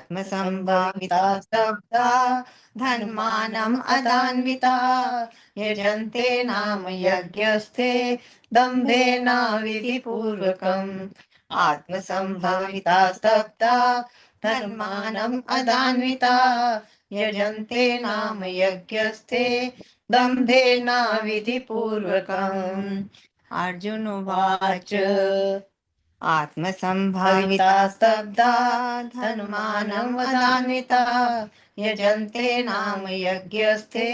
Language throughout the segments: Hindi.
आत्मसंभाविता स्तब्धा धनमानम् अदान्विता यजन्ते नाम यज्ञस्थे दम्भेन विधिपूर्वकम् आत्मसंभाविता स्तब्धा धनमानम् अदान्विता यजन्ते नाम यज्ञस्थे दम्भेन विधिपूर्वकम् अर्जुन उवाच आत्मसंभाविता स्तब्धा धनुमानं वदान्विता यजन्ते नाम यज्ञस्थे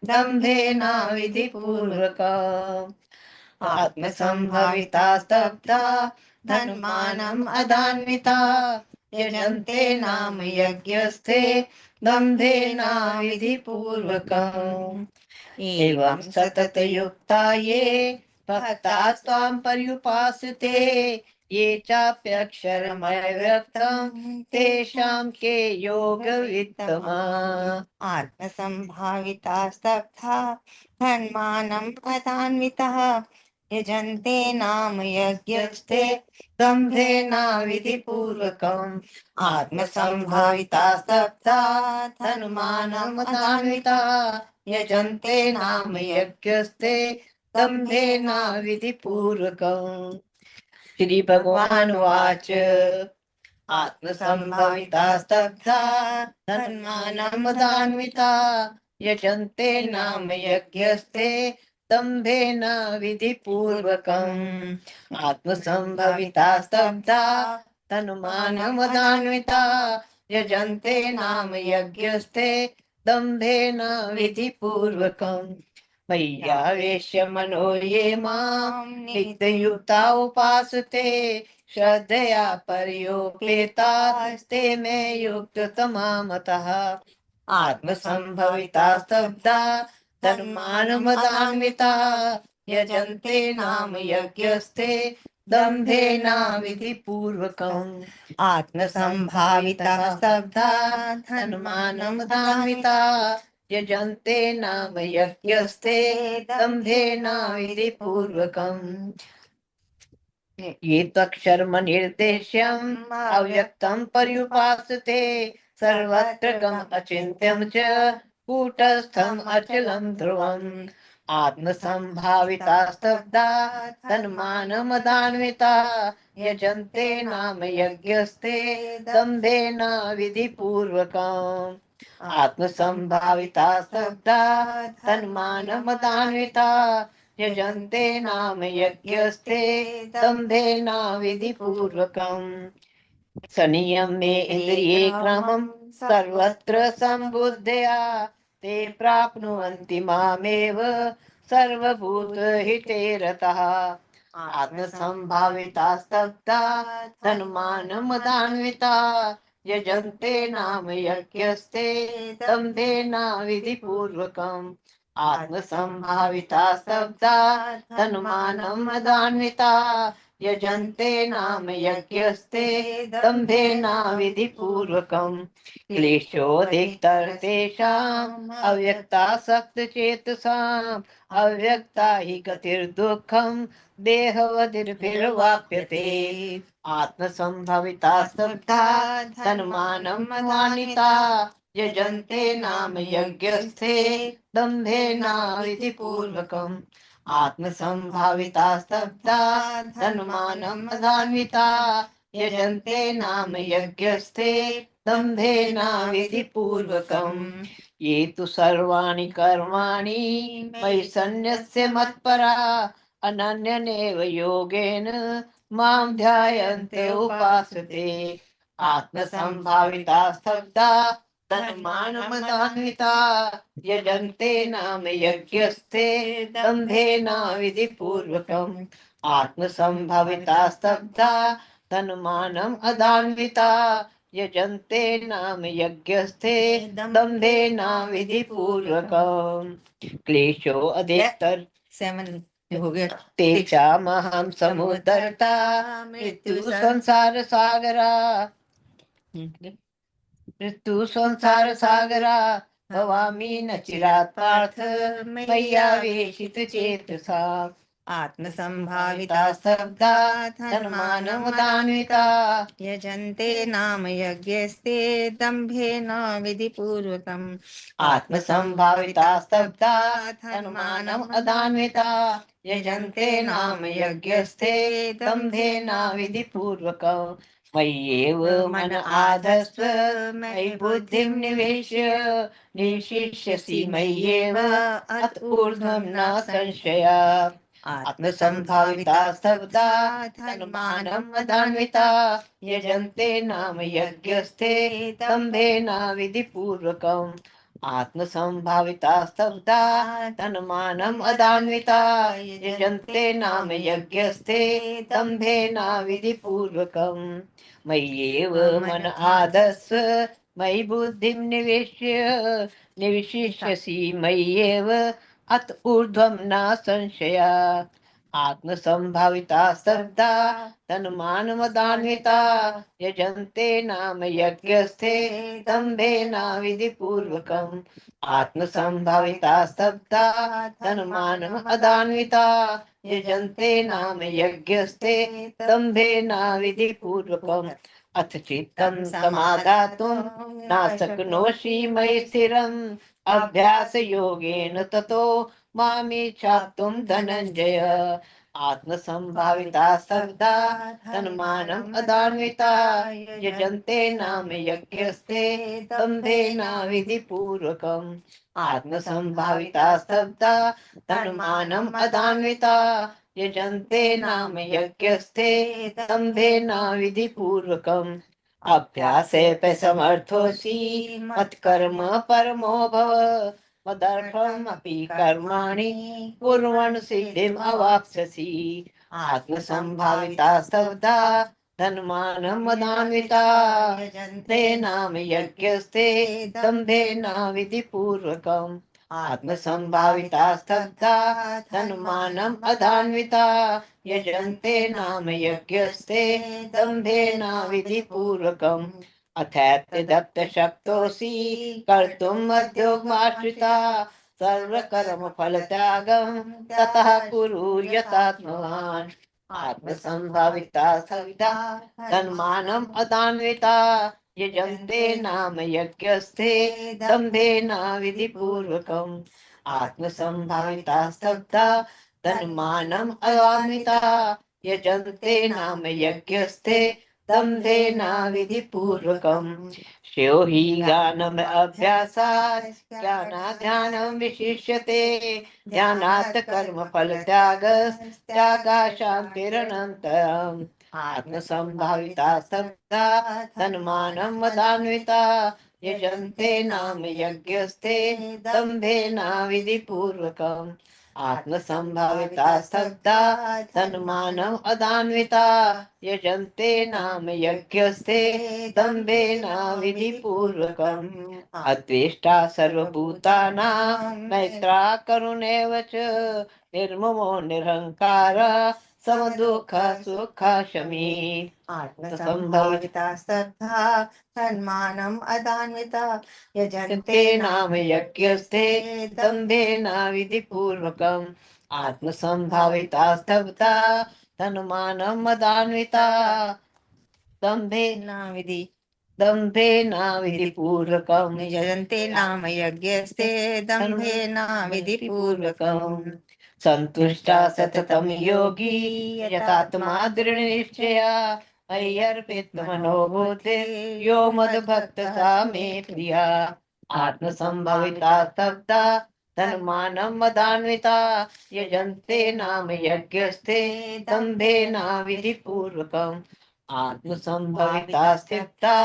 दम्भेन विधिपूर्वक आत्मसंभाविता स्तब्धा धनुमानम् अदान्विता यजन्ते नाम यज्ञस्थे दम्भेन विधिपूर्वकम् एवं सततयुक्ता ये भक्ता त्वां पर्युपासते ये चाप्यक्षरमव्यक्तं तेषां के योगवित्तमा आत्मसंभाविता स्तब्धा धन्मानम् अदान्वितः यजन्ते नाम यज्ञस्थे दम्भेन विधिपूर्वकम् आत्मसंभाविता स्तब्धा धनुमानम् अदान्विता यजन्ते नाम यज्ञस्थे दम्भेन विधिपूर्वकम् श्री भगवान वाच आत्मसंभाविता स्तब्धा धन्मानमदान्विता यजन्ते नाम यज्ञस्थे दम्भेन विधिपूर्वकम् आत्मसंभाविता स्तब्धा धनुमानमदान्विता यजन्ते नाम यज्ञस्थे दम्भेन विधिपूर्वकम् मय्यावेश्य मनो ये मां नित्ययुक्ता उपासते श्रद्धया पर्योपेतास्ते मे युक्ततमा मतः आत्मसंभविता स्तब्धा धर्मानुमदान्विता यजन्ते नाम यज्ञस्थे दम्भेन विधिपूर्वकम् आत्मसंभाविता स्तब्धा धर्मानुमदान्विता यजन्ते नाम यज्ञस्थे दम्भेन विधिपूर्वकम् ये त्वक्षरम निर्देश्यम् अव्यक्तं पर्युपासते सर्वत्र गम अचिन्त्यं च कूटस्थम् अचलं ध्रुवम् आत्मसंभाविता स्तब्धा तन्मानमदान्विता यजन्ते नाम यज्ञस्थे दम्भेन विधिपूर्वकम् आत्मसंभाविता स्तब्धा तन्मानमदान्विता यजन्ते नाम यज्ञस्थे दम्भेन विधिपूर्वकम् संयम्य इन्द्रिये क्रमं सर्वत्र सम्बुद्धया ते प्राप्नुवन्ति मामेव सर्वभूतहिते रतः आत्मसंभाविता स्तब्धा तन्मानमदान्विता यजन्ते नाम यज्ञस्थे दम्भेन विधिपूर्वकम् आत्मसंभाविता स्तब्धा तन्मानमदान्विता यजन्ते नाम यज्ञस्थे दम्भेन विधिपूर्वकम् क्लेशोदिक्तर्तेषाम् अव्यक्तासक्तचेतसाम् अव्यक्ता हि गतिर्दुःखम् देहवदिर्भिर्वाप्यते आत्मसंभविता स्तब्धा तन्मानमदान्विता यजन्ते नाम यज्ञस्थे दम्भेन विधिपूर्वकम् आत्मसंभाविता स्तब्धा धनुमानमदान्विता यजन्ते नाम यज्ञस्थे दम्भेन विधिपूर्वकम् ये तु सर्वाणि कर्माणि मयि सन्न्यस्य मत्परा अनन्यनेव योगेन मां ध्यायन्ते उपासते आत्मसंभाविता स्तब्धा तन्मानमदान्विता यजन्ते नाम यज्ञस्थे दम्भेन विधिपूर्वकम् आत्मसंभविता स्तब्धा तन्मानम् अदान्विता यजन्ते नाम यज्ञस्थे दम्भेन विधिपूर्वकम् क्लेशो अधिकतर 7 हो गया तेषामहं समुद्धर्ता मृत्यु संसार सागरा मृत्यु संसार सागरा भवामि न चिरात् पार्थ मय्यावेशित चेतसा आत्मसंभाविता स्तब्धा धनमानमदान्विता यजन्ते नाम यज्ञस्ते दम्भेन विधिपूर्वकम् आत्मसंभाविता स्तब्धा धनमानम अदान्विता यजन्ते नाम यज्ञस्ते दम्भेन विधिपूर्वकम् मय्येव मन आधस्व मयि बुद्धिं निवेश्य निशिष्यसि मय्येव अत ऊर्ध्वं न संशया आत्मसंभाविता स्तब्धा धनमानम अदान्विता यजन्ते नाम यज्ञस्ते दम्भेन विधिपूर्वकम् आत्मसंभाविता स्तब्धा धनमानम अदान्विता यजन्ते नाम यज्ञस्ते दम्भेन विधिपूर्वकम् मय्येव मन आदस्व मयि बुद्धिं निवेश्य निविशिष्यसि मय्येव अत ऊर्ध्वं न संशया आत्मसंभाविता स्तब्धा तन्मानमदान्विता यजन्ते नाम यज्ञस्थे दम्भेन विधिपूर्वकम् आत्मसंभाविता स्तब्धा तन्मानमदान्विता यजन्ते नाम यज्ञस्थे दम्भेन विधिपूर्वकम् अथ चित्तं समादातुं न शक्नोषि मयि स्थिरम् अभ्यास योगेन ततो मामेच्छाप्तुं धनञ्जय आत्मसंभाविता स्तब्धा तन्मानम् अदान्विता यजन्ते नाम यज्ञस्ते दम्भेन विधिपूर्वकम् आत्मसंभाविता स्तब्धा तन्मानम् अदान्विता यजन्ते नाम यज्ञस्ते दम्भेन विधिपूर्वकम् अभ्यासे समर्थोऽसि मत्कर्म परमो भव मदर्थमपि कर्माणि कुर्वन् सिद्धिम् अवाप्स्यसि आत्मसंभाविता स्तब्धा धनमानम् अदान्विता यजन्ते नाम यज्ञस्ते दम्भेन विधिपूर्वकम् आत्मसंभाविता स्तब्धा धनमानम् अदान्विता यजन्ते नाम यज्ञस्ते दम्भेन विधिपूर्वकम् अथैत्यदत्त शक्तोऽसि कर्तुम् मध्योगमाश्रिता सर्वकर्म फल त्यागं ततः कुरु यतात्मवान् आत्मसंभाविता सविता तन्मानम् अदान्विता यजन्ते नाम यज्ञस्थे दम्भेन विधिपूर्वकम् आत्मसंभाविता स्तब्धा तन्मानम् अदान्विता यजन्ते नाम यज्ञस्थे दम्भेन विधिपूर्वकम् श्रेयो हि ज्ञानम् अभ्यासात् ज्ञानाध्यानं विशिष्यते ध्यानात् कर्म फल त्यागा शान्तिरनन्तरम् आत्मसंभाविता स्तब्धा तन्मानम् मदान्विता यजन्ते नाम यज्ञस्ते दम्भेन विधिपूर्वकम् आत्मसंभाविता स्तब्धा तन्मानम् अदान्विता यजन्ते नाम यज्ञस्ते दम्भेन विधिपूर्वकम् अद्वेष्टा सर्वभूतानां मैत्रा करुणैव च निर्ममो निरहङ्कार समदुःख सुख शमी आत्मसंभाविता स्तब्धा तन्मानम् अदान्विता यजन्ते नाम यज्ञस्ते दम्भेन विधिपूर्वकम् आत्मसंभाविता स्तब्धा तन्मानम् अदान्विता दम्भेन दम्भेन विधिपूर्वकम् यजन्ते नाम यज्ञस्ते दम्भेन विधिपूर्वकम् सन्तुष्टा सततं योगी यतात्मा दृढनिश्चया मय्यर्पित मनो बुद्धिर् यो मद्भक्तः सा मे प्रिया आत्मसंभविता स्तब्धा तन्मानम् मदान्विता यजन्ते नाम यज्ञस्ते दम्भेन विधिपूर्वकम् आत्मसंभविता स्थिता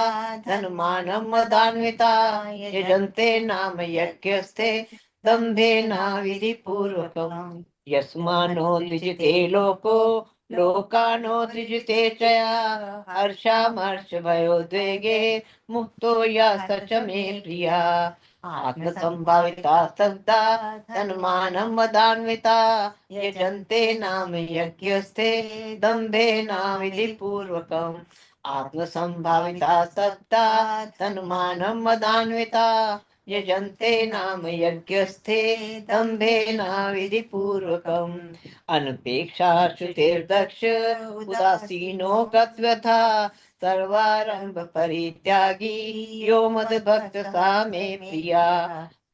तन्मानम् मदान्विता यजन्ते नाम यज्ञस्ते दम्भेन विधिपूर्वकम् यस्मानो द्विजिते लोको लोकानो द्विजिते चया हर्षामर्ष भयोद्वेगे मुक्तो या स च मे प्रिया आत्मसंभाविता स्तब्धा तन्मानम् मदान्विता यजन्ते नाम यज्ञस्ते दम्भेन विधिपूर्वकम् आत्मसंभाविता स्तब्धा तन्मानम् मदान्विता यजन्ते नाम यज्ञस्थे दम्भेन विधिपूर्वकम् अनपेक्षा श्रुतिर्दक्ष उदासीनो गत्वथा सर्वारंभ परित्यागी यो मद्भक्त सा मे प्रिया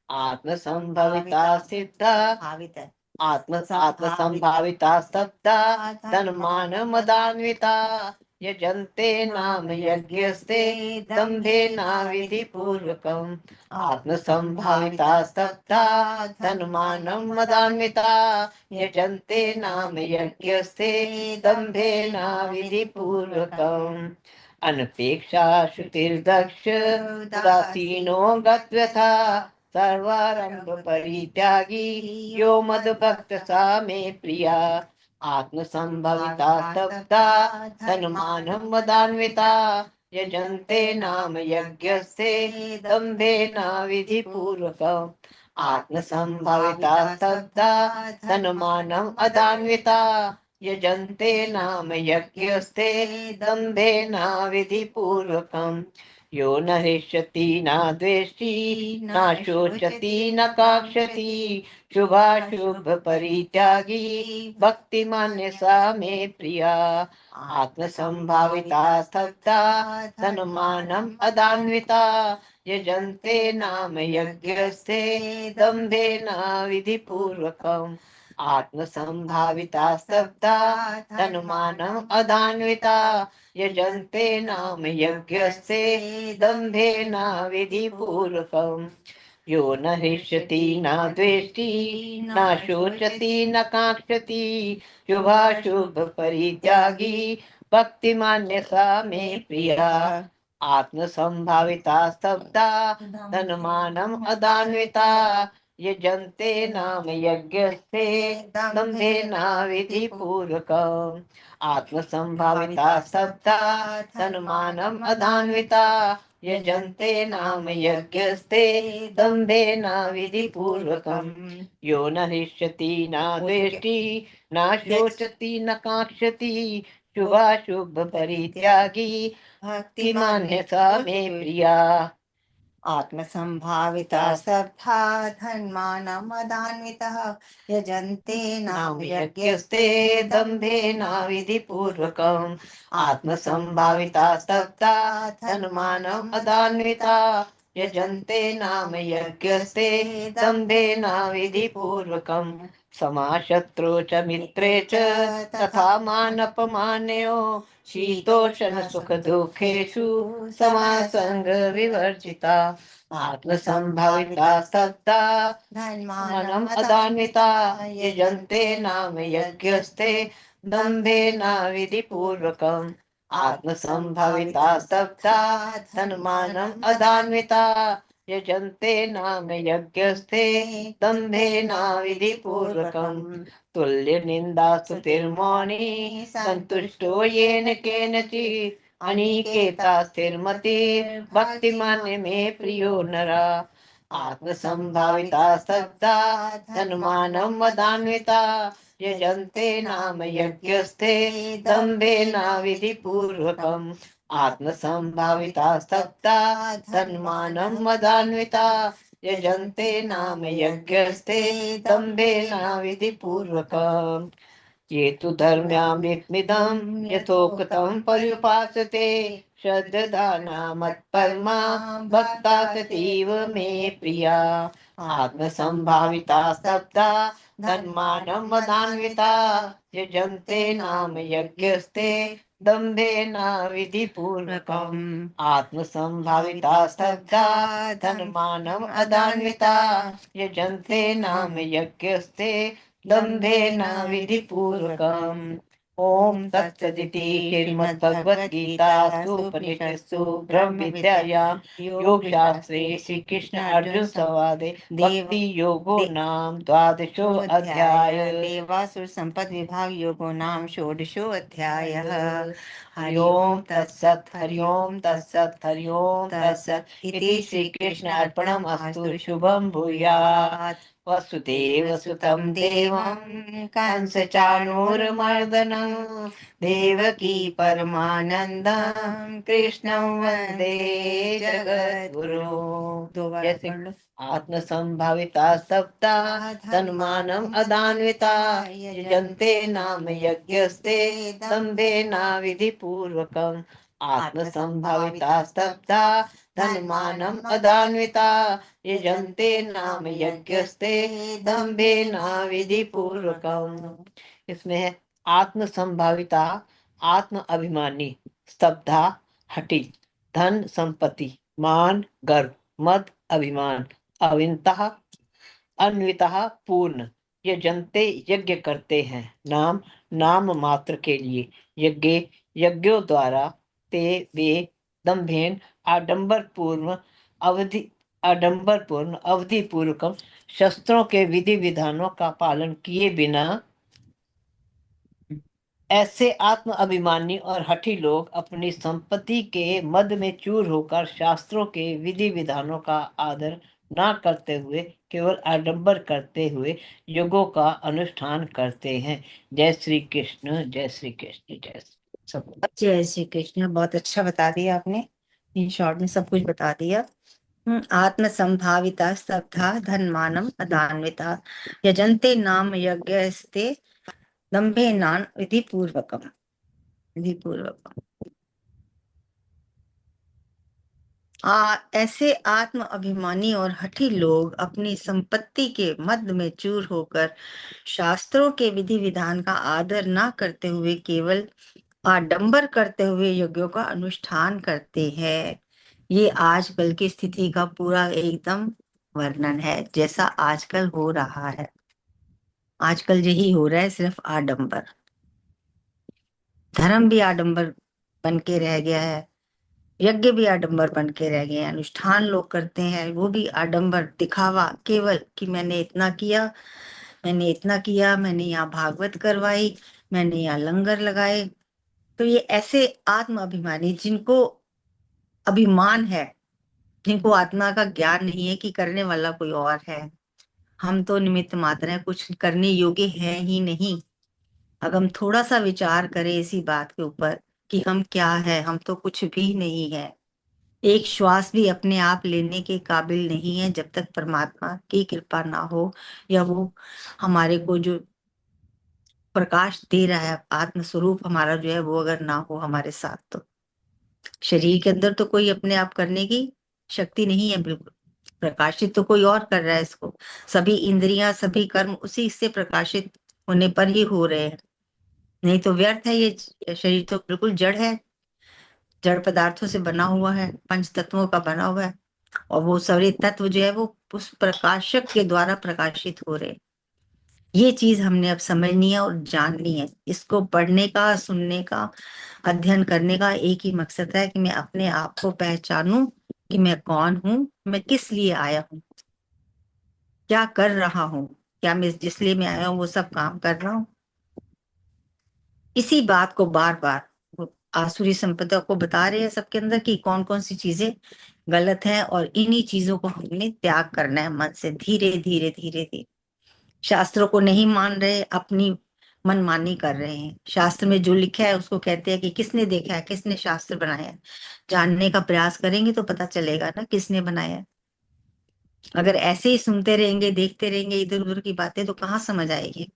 आत्मसंभविता सिद्धा आत्मसंभाविता स्तब्धा तन्मान मदान्विता यजन्ते नाम यज्ञस्ते दम्भेन विधिपूर्वकम् आत्मसंभाविता स्तब्धा तन्मानं मदान्विता यजन्ते नाम यज्ञस्ते दम्भेन विधिपूर्वकम् अनपेक्षा श्रुतिर्दक्ष उदासीनो गत्वथा सर्वारंभ परित्यागी यो मद्भक्त सा मे प्रिया आत्मसंभविता स्तब्धा तन्मानं मदान्विता यजन्ते नाम यज्ञस्ते दम्भेन विधिपूर्वकम् आत्मसंभविता स्तब्धा तन्मानं अदान्विता यजन्ते नाम यज्ञस्ते दम्भेन विधिपूर्वकम् यो न हृष्यति न द्वेष्टि न शोचति न काङ्क्षति शुभाशुभ परित्यागी भक्तिमान्य सा मे प्रिया आत्मसंभाविता स्तब्धा तन्मानम् अदान्विता यजन्ते नाम यज्ञस्ते दम्भेन विधिपूर्वकम् आत्मसंभाविता स्तब्धा तन्मानम् अदान्विता यजन्ते नाम यज्ञस्ते दम्भेन विधिपूर्वकम् यो न हृष्यति न द्वेष्टि न शोचति न काङ्क्षति शुभाशुभ परित्यागी भक्तिमान्य सा मे प्रिया आत्मसंभाविता स्तब्धा तन्मानम् अदान्विता यजन्ते नाम यज्ञस्ते दम्भेन विधिपूर्वकम् आत्मसंभाविता स्तब्धा तन्मानम् अदान्विता यजन्ते नाम यज्ञस्ते दम्भेन विधिपूर्वकम् यो न हृष्यति न द्वेष्टि न शोचति न काङ्क्षति शुभाशुभ परित्यागी भक्तिमान्य सा मे प्रिया आत्मसंभाविता स्तब्धा धन्मानमदान्वितः यजन्ते नाम यज्ञस्ते दम्भेन विधिपूर्वकम् आत्मसंभाविता स्तब्धा धन्मानम् अदान्विता यजन्ते नाम यज्ञस्ते दम्भेन विधिपूर्वकम् समाशत्रु च मित्रे च तथा मानपमानयो शीतोषण सुख दुखेषु समासंग विवर्जिता आत्मसंभाविता स्तब्धा धन्मानम् अदान्विता यजन्ते नाम यज्ञस्ते दम्भेन विधिपूर्वकम् आत्मसंभाविता स्तब्धा धन्मानम् अदान्विता यजन्ते नाम यज्ञस्ते दम्भेन विधिपूर्वकम् तुल्य निंदा स्तुतिर्मौनी संतुष्टो येन केनचित् अनिकेता स्थिरमति भक्तिमान्य मे प्रियो नरा आत्मसंभाविता स्तब्धा धन्मानम् अदान्विता यजन्ते नाम यज्ञस्ते दम्भेन विधिपूर्वकम् आत्मसंभाविता स्तब्धा धन्मानम् अदान्विता यजन्ते नाम यज्ञस्ते दम्भेन विधिपूर्वकम् ये तु धर्म्यामृतमिदं यथोक्तं पर्युपासते श्रद्धाना मत्परमा भक्ता ततीव मे प्रिया आत्मसंभाविता स्तब्धा धन्मानम् अदान्विता यजन्ते नाम यज्ञस्ते दम्भेन विधिपूर्वकम् आत्मसंभाविता स्तब्धा धन्मानम् अदान्विता यजन्ते नाम यज्ञस्ते दम्भेन विधिपूर्वकम् ओम तत्सदिति श्रीमद्भगवद्गीतासु उपनिषत्सु ब्रह्म विद्यायां योगशास्त्रे श्री कृष्ण अर्जुन संवादे भक्ति योगो नाम द्वादशो अध्याय देवासुर संपद विभाग योगो नाम षोडशो अध्यायः हरि ओम तत्सत् हरि ओम तत्सत् हरि ओम तत्सत् इति श्री कृष्ण अर्पणमस्तु शुभम भूयात् वसुदेव सुतं देवं कंस चाणूरमर्दनं देवकी परमानंदं कृष्णं वंदे जगद्गुरु। दो बार जैसे पढ़ लो। आत्म संभाविता सप्ता तन्मानम अदान्विता यजन्ते नाम यज्ञस्ते दम्भेन विधि पूर्वकम आत्म संभाविता सप्ता धनमानम अदान्विता यजन्ते नाम यज्ञस्ते दम्भेन विधि पूर्वकम। इसमें है आत्म संभाविता आत्म अभिमानी, स्तब्धा हठी, धन संपत्ति, मान गर्व, मद अभिमान, अविनता अन्विता पूर्ण। ये जनते यज्ञ करते हैं नाम नाम मात्र के लिए, यज्ञ यज्ञों द्वारा ते वे दम्भेन आडंबर पूर्ण अवधि पूर्वक शस्त्रों के विधि विधानों का पालन किए बिना ऐसे आत्म अभिमानी और हठी लोग अपनी संपत्ति के मद में चूर होकर शास्त्रों के विधि विधानों का आदर ना करते हुए केवल आडंबर करते हुए योगों का अनुष्ठान करते हैं। जय श्री कृष्ण, जय श्री कृष्ण, जय श्री सब। जय श्री कृष्ण। बहुत अच्छा बता दिया आपने, इन शॉर्ट में सब कुछ बता दिया। आत्म संभाविता स्तब्धा धनमानम अदान्विता यजन्ते नाम यज्ञस्ते दम्भे नान विधि पूर्वकम। विधि पूर्वकम ऐसे आत्म अभिमानी और हठी लोग अपनी संपत्ति के मद में चूर होकर शास्त्रों के विधि विधान का आदर ना करते हुए केवल आडंबर करते हुए यज्ञों का अनुष्ठान करते हैं। ये आजकल की स्थिति का पूरा एकदम वर्णन है, जैसा आजकल हो रहा है। आजकल यही हो रहा है, सिर्फ आडंबर। धर्म भी आडंबर बन के रह गया है, यज्ञ भी आडंबर बन के रह गए हैं, अनुष्ठान लोग करते हैं वो भी आडंबर, दिखावा केवल कि मैंने इतना किया, मैंने इतना किया, मैंने यहाँ भागवत करवाई, मैंने यहाँ लंगर लगाए। तो ये ऐसे आत्म अभिमानी जिनको अभिमान है, जिनको आत्मा का ज्ञान नहीं है कि करने वाला कोई और है, हम तो निमित्त मात्र हैं, कुछ करने योग्य है ही नहीं। अगर हम थोड़ा सा विचार करें इसी बात के ऊपर कि हम क्या है, हम तो कुछ भी नहीं है। एक श्वास भी अपने आप लेने के काबिल नहीं है जब तक परमात्मा की कृपा ना हो, या वो हमारे को जो प्रकाश दे रहा है, आत्म स्वरूप हमारा जो है वो अगर ना हो हमारे साथ, तो शरीर के अंदर तो कोई अपने आप करने की शक्ति नहीं है बिल्कुल। प्रकाशित तो कोई और कर रहा है इसको, सभी इंद्रियां सभी कर्म उसी से प्रकाशित होने पर ही हो रहे हैं, नहीं तो व्यर्थ है। ये शरीर तो बिल्कुल जड़ है, जड़ पदार्थों से बना हुआ है, पंच तत्वों का बना हुआ है, और वो सारे तत्व जो है वो उस प्रकाशक के द्वारा प्रकाशित हो रहे। ये चीज हमने अब समझनी है और जाननी है। इसको पढ़ने का, सुनने का, अध्ययन करने का एक ही मकसद है कि मैं अपने आप को पहचानूं कि मैं कौन हूँ, मैं किस लिए आया हूँ, क्या कर रहा हूँ, क्या मैं जिस लिए मैं आया हूँ वो सब काम कर रहा हूँ। इसी बात को बार बार वो आसुरी संपदा को बता रहे हैं सबके अंदर कि कौन कौन सी चीजें गलत हैं, और इन्हीं चीजों को हमने त्याग करना है मन से, धीरे धीरे धीरे धीरे। शास्त्रों को नहीं मान रहे, अपनी मनमानी कर रहे हैं। शास्त्र में जो लिखा है उसको कहते हैं कि किसने देखा है, किसने शास्त्र बनाया है। जानने का प्रयास करेंगे तो पता चलेगा ना किसने बनाया है। अगर ऐसे ही सुनते रहेंगे, देखते रहेंगे इधर उधर की बातें, तो कहाँ समझ आएगी।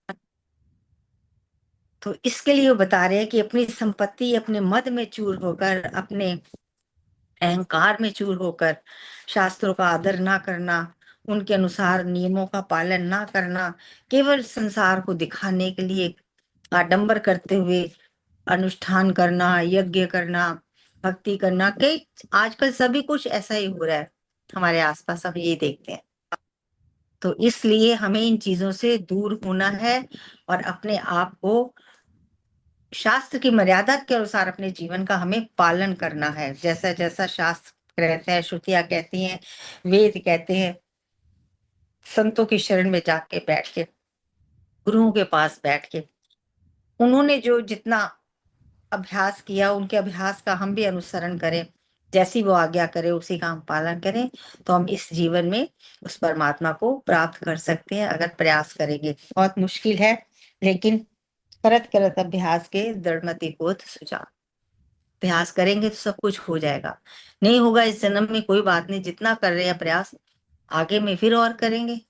तो इसके लिए वो बता रहे हैं कि अपनी संपत्ति अपने मद में चूर होकर, अपने अहंकार में चूर होकर शास्त्रों का आदर ना करना, उनके अनुसार नियमों का पालन ना करना, केवल संसार को दिखाने के लिए आडंबर करते हुए अनुष्ठान करना, यज्ञ करना, भक्ति करना। कई आजकल सभी कुछ ऐसा ही हो रहा है हमारे आसपास, हम ये देखते हैं। तो इसलिए हमें इन चीजों से दूर होना है और अपने आप को शास्त्र की मर्यादा के अनुसार अपने जीवन का हमें पालन करना है। जैसा जैसा शास्त्र कहते हैं, श्रुतियां कहती हैं, वेद कहते हैं, संतों की शरण में जाके बैठ के, गुरुओं के पास बैठ के, उन्होंने जो जितना अभ्यास किया, उनके अभ्यास का हम भी अनुसरण करें, जैसी वो आज्ञा करे उसी का हम पालन करें, तो हम इस जीवन में उस परमात्मा को प्राप्त कर सकते हैं, अगर प्रयास करेंगे। बहुत मुश्किल है, लेकिन करत करत अभ्यास के दृढ़मति बोध सुजान। अभ्यास करेंगे तो सब कुछ हो जाएगा। नहीं होगा इस जन्म में, कोई बात नहीं, जितना कर रहे हैं प्रयास, आगे में फिर और करेंगे।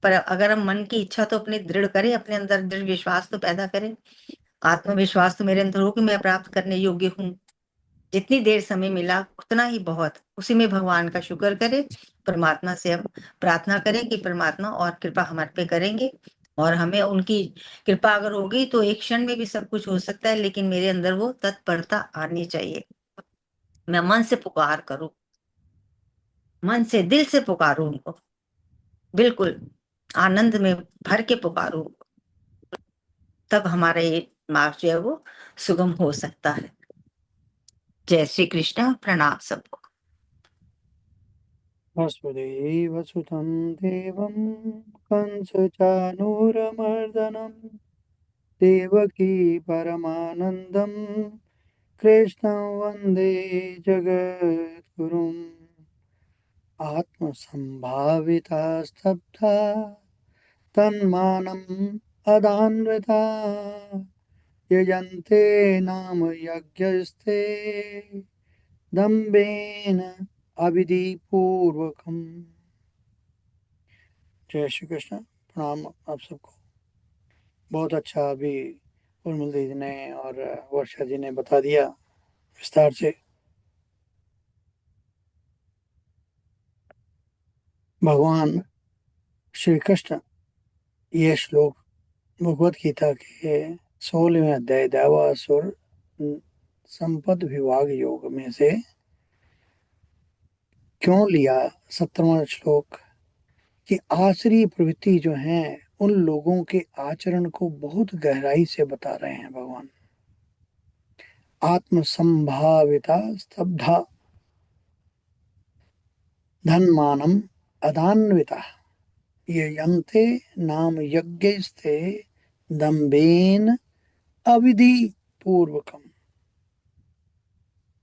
पर अगर हम मन की इच्छा तो अपने दृढ़ करें, अपने अंदर दृढ़ विश्वास तो पैदा करें, आत्मविश्वास तो मेरे अंदर हो कि मैं प्राप्त करने योग्य हूँ। जितनी देर समय मिला उतना ही बहुत, उसी में भगवान का शुक्र करें। परमात्मा से हम प्रार्थना करें कि परमात्मा और कृपा हमारे पे करेंगे, और हमें उनकी कृपा अगर होगी तो एक क्षण में भी सब कुछ हो सकता है, लेकिन मेरे अंदर वो तत्परता आनी चाहिए। मैं मन से पुकार करूं, मन से दिल से पुकारूं उनको, बिल्कुल आनंद में भर के पुकारूं, तब हमारा ये मार्ग जो है वो सुगम हो सकता है। जय श्री कृष्ण, प्रणाम सबको। वसुदेवसुतं देवं कंसचानूरमर्दनं देवकी परमानन्दं कृष्णं वन्दे जगद्गुरुम् आत्मसम्भाविता स्तब्धा तन्मानम् अदान्विता यजन्ते नाम यज्ञस्ते दम्भेन अविधिपूर्वकम्। जय श्री कृष्ण। प्रणाम आप सबको। बहुत अच्छा अभी उर्मिल दीदी ने और वर्षा जी ने बता दिया विस्तार से। भगवान श्री कृष्ण ये श्लोक भगवत गीता के 16वें अध्याय दैवासुर संपद विभाग योग में से क्यों लिया। 17वां श्लोक कि आसुरी प्रवृत्ति जो है उन लोगों के आचरण को बहुत गहराई से बता रहे हैं भगवान। आत्म संभाविता स्तब्धा धनमानम अदान्विता ये यंते नाम यज्ञस्ते दम्भेन अविधि पूर्वकम।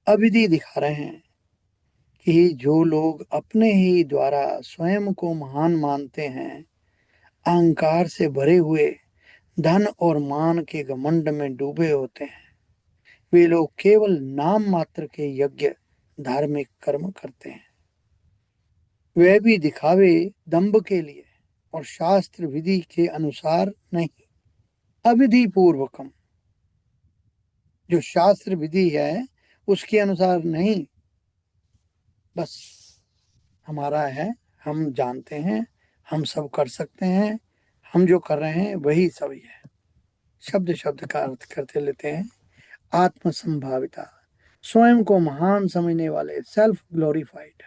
अविधि दिखा रहे हैं कि जो लोग अपने ही द्वारा स्वयं को महान मानते हैं, अहंकार से भरे हुए धन और मान के घमंड में डूबे होते हैं, वे लोग केवल नाम मात्र के यज्ञ धार्मिक कर्म करते हैं, वह भी दिखावे दंभ के लिए और शास्त्र विधि के अनुसार नहीं। अविधि पूर्वकम, जो शास्त्र विधि है उसके अनुसार नहीं, बस हमारा है, हम जानते हैं, हम सब कर सकते हैं, हम जो कर रहे हैं वही सभी है। शब्द शब्द का अर्थ करते लेते हैं। आत्म संभाविता, स्वयं को महान समझने वाले, सेल्फ ग्लोरीफाइड।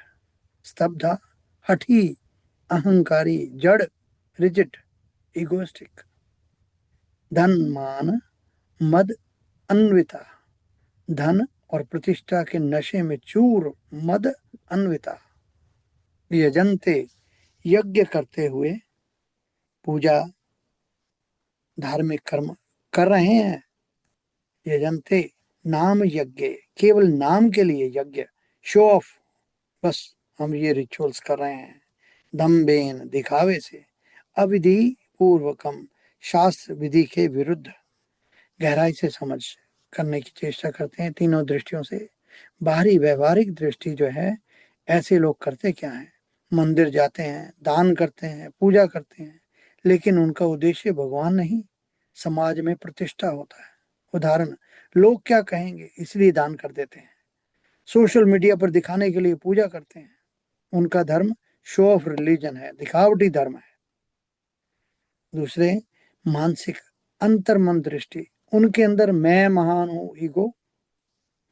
स्तब्धा, हठी, अहंकारी, जड़, रिजिड, इगोइस्टिक। धन मान मद अन्विता, धन और प्रतिष्ठा के नशे में चूर, मद अन्विता। यजंते, यज्ञ करते हुए, पूजा धार्मिक कर्म कर रहे हैं। यजंते नाम यज्ञ, केवल नाम के लिए यज्ञ, शो ऑफ, बस हम ये रिचुअल्स कर रहे हैं। दम्बेन, दिखावे से। अविधि पूर्वकम, शास्त्र विधि के विरुद्ध गहराई से समझ करने की चेष्टा करते हैं तीनों दृष्टियों से। बाहरी व्यवहारिक दृष्टि जो है, ऐसे लोग करते क्या हैं, मंदिर जाते हैं, दान करते हैं, पूजा करते हैं, लेकिन उनका उद्देश्य भगवान नहीं, समाज में प्रतिष्ठा होता है। उदाहरण, लोग क्या कहेंगे इसलिए दान कर देते हैं, सोशल मीडिया पर दिखाने के लिए पूजा करते हैं। उनका धर्म शो ऑफ रिलीजन है, दिखावटी धर्म है। दूसरे, मानसिक अंतर्मन दृष्टि, उनके अंदर मैं महान हूं, ईगो,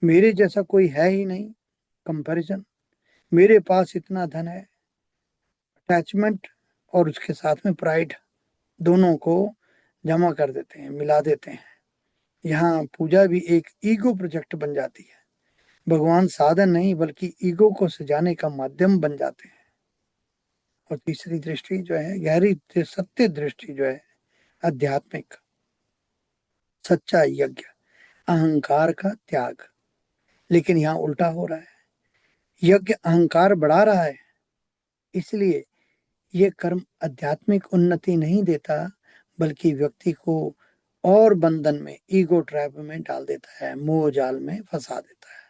मेरे जैसा कोई है ही नहीं, कंपैरिजन, मेरे पास इतना धन है, अटैचमेंट, और उसके साथ में प्राइड, दोनों को जमा कर देते हैं, मिला देते हैं। यहाँ पूजा भी एक ईगो प्रोजेक्ट बन जाती है। भगवान साधन नहीं बल्कि ईगो को सजाने का माध्यम बन जाते हैं। और तीसरी दृष्टि जो है, गहरी सत्य दृष्टि जो है, आध्यात्मिक सच्चा यज्ञ, अहंकार का त्याग। लेकिन यहाँ उल्टा हो रहा है, यज्ञ अहंकार बढ़ा रहा है। इसलिए ये कर्म आध्यात्मिक उन्नति नहीं देता, बल्कि व्यक्ति को और बंधन में, ईगो ट्रैप में डाल देता है, मोह जाल में फंसा देता है।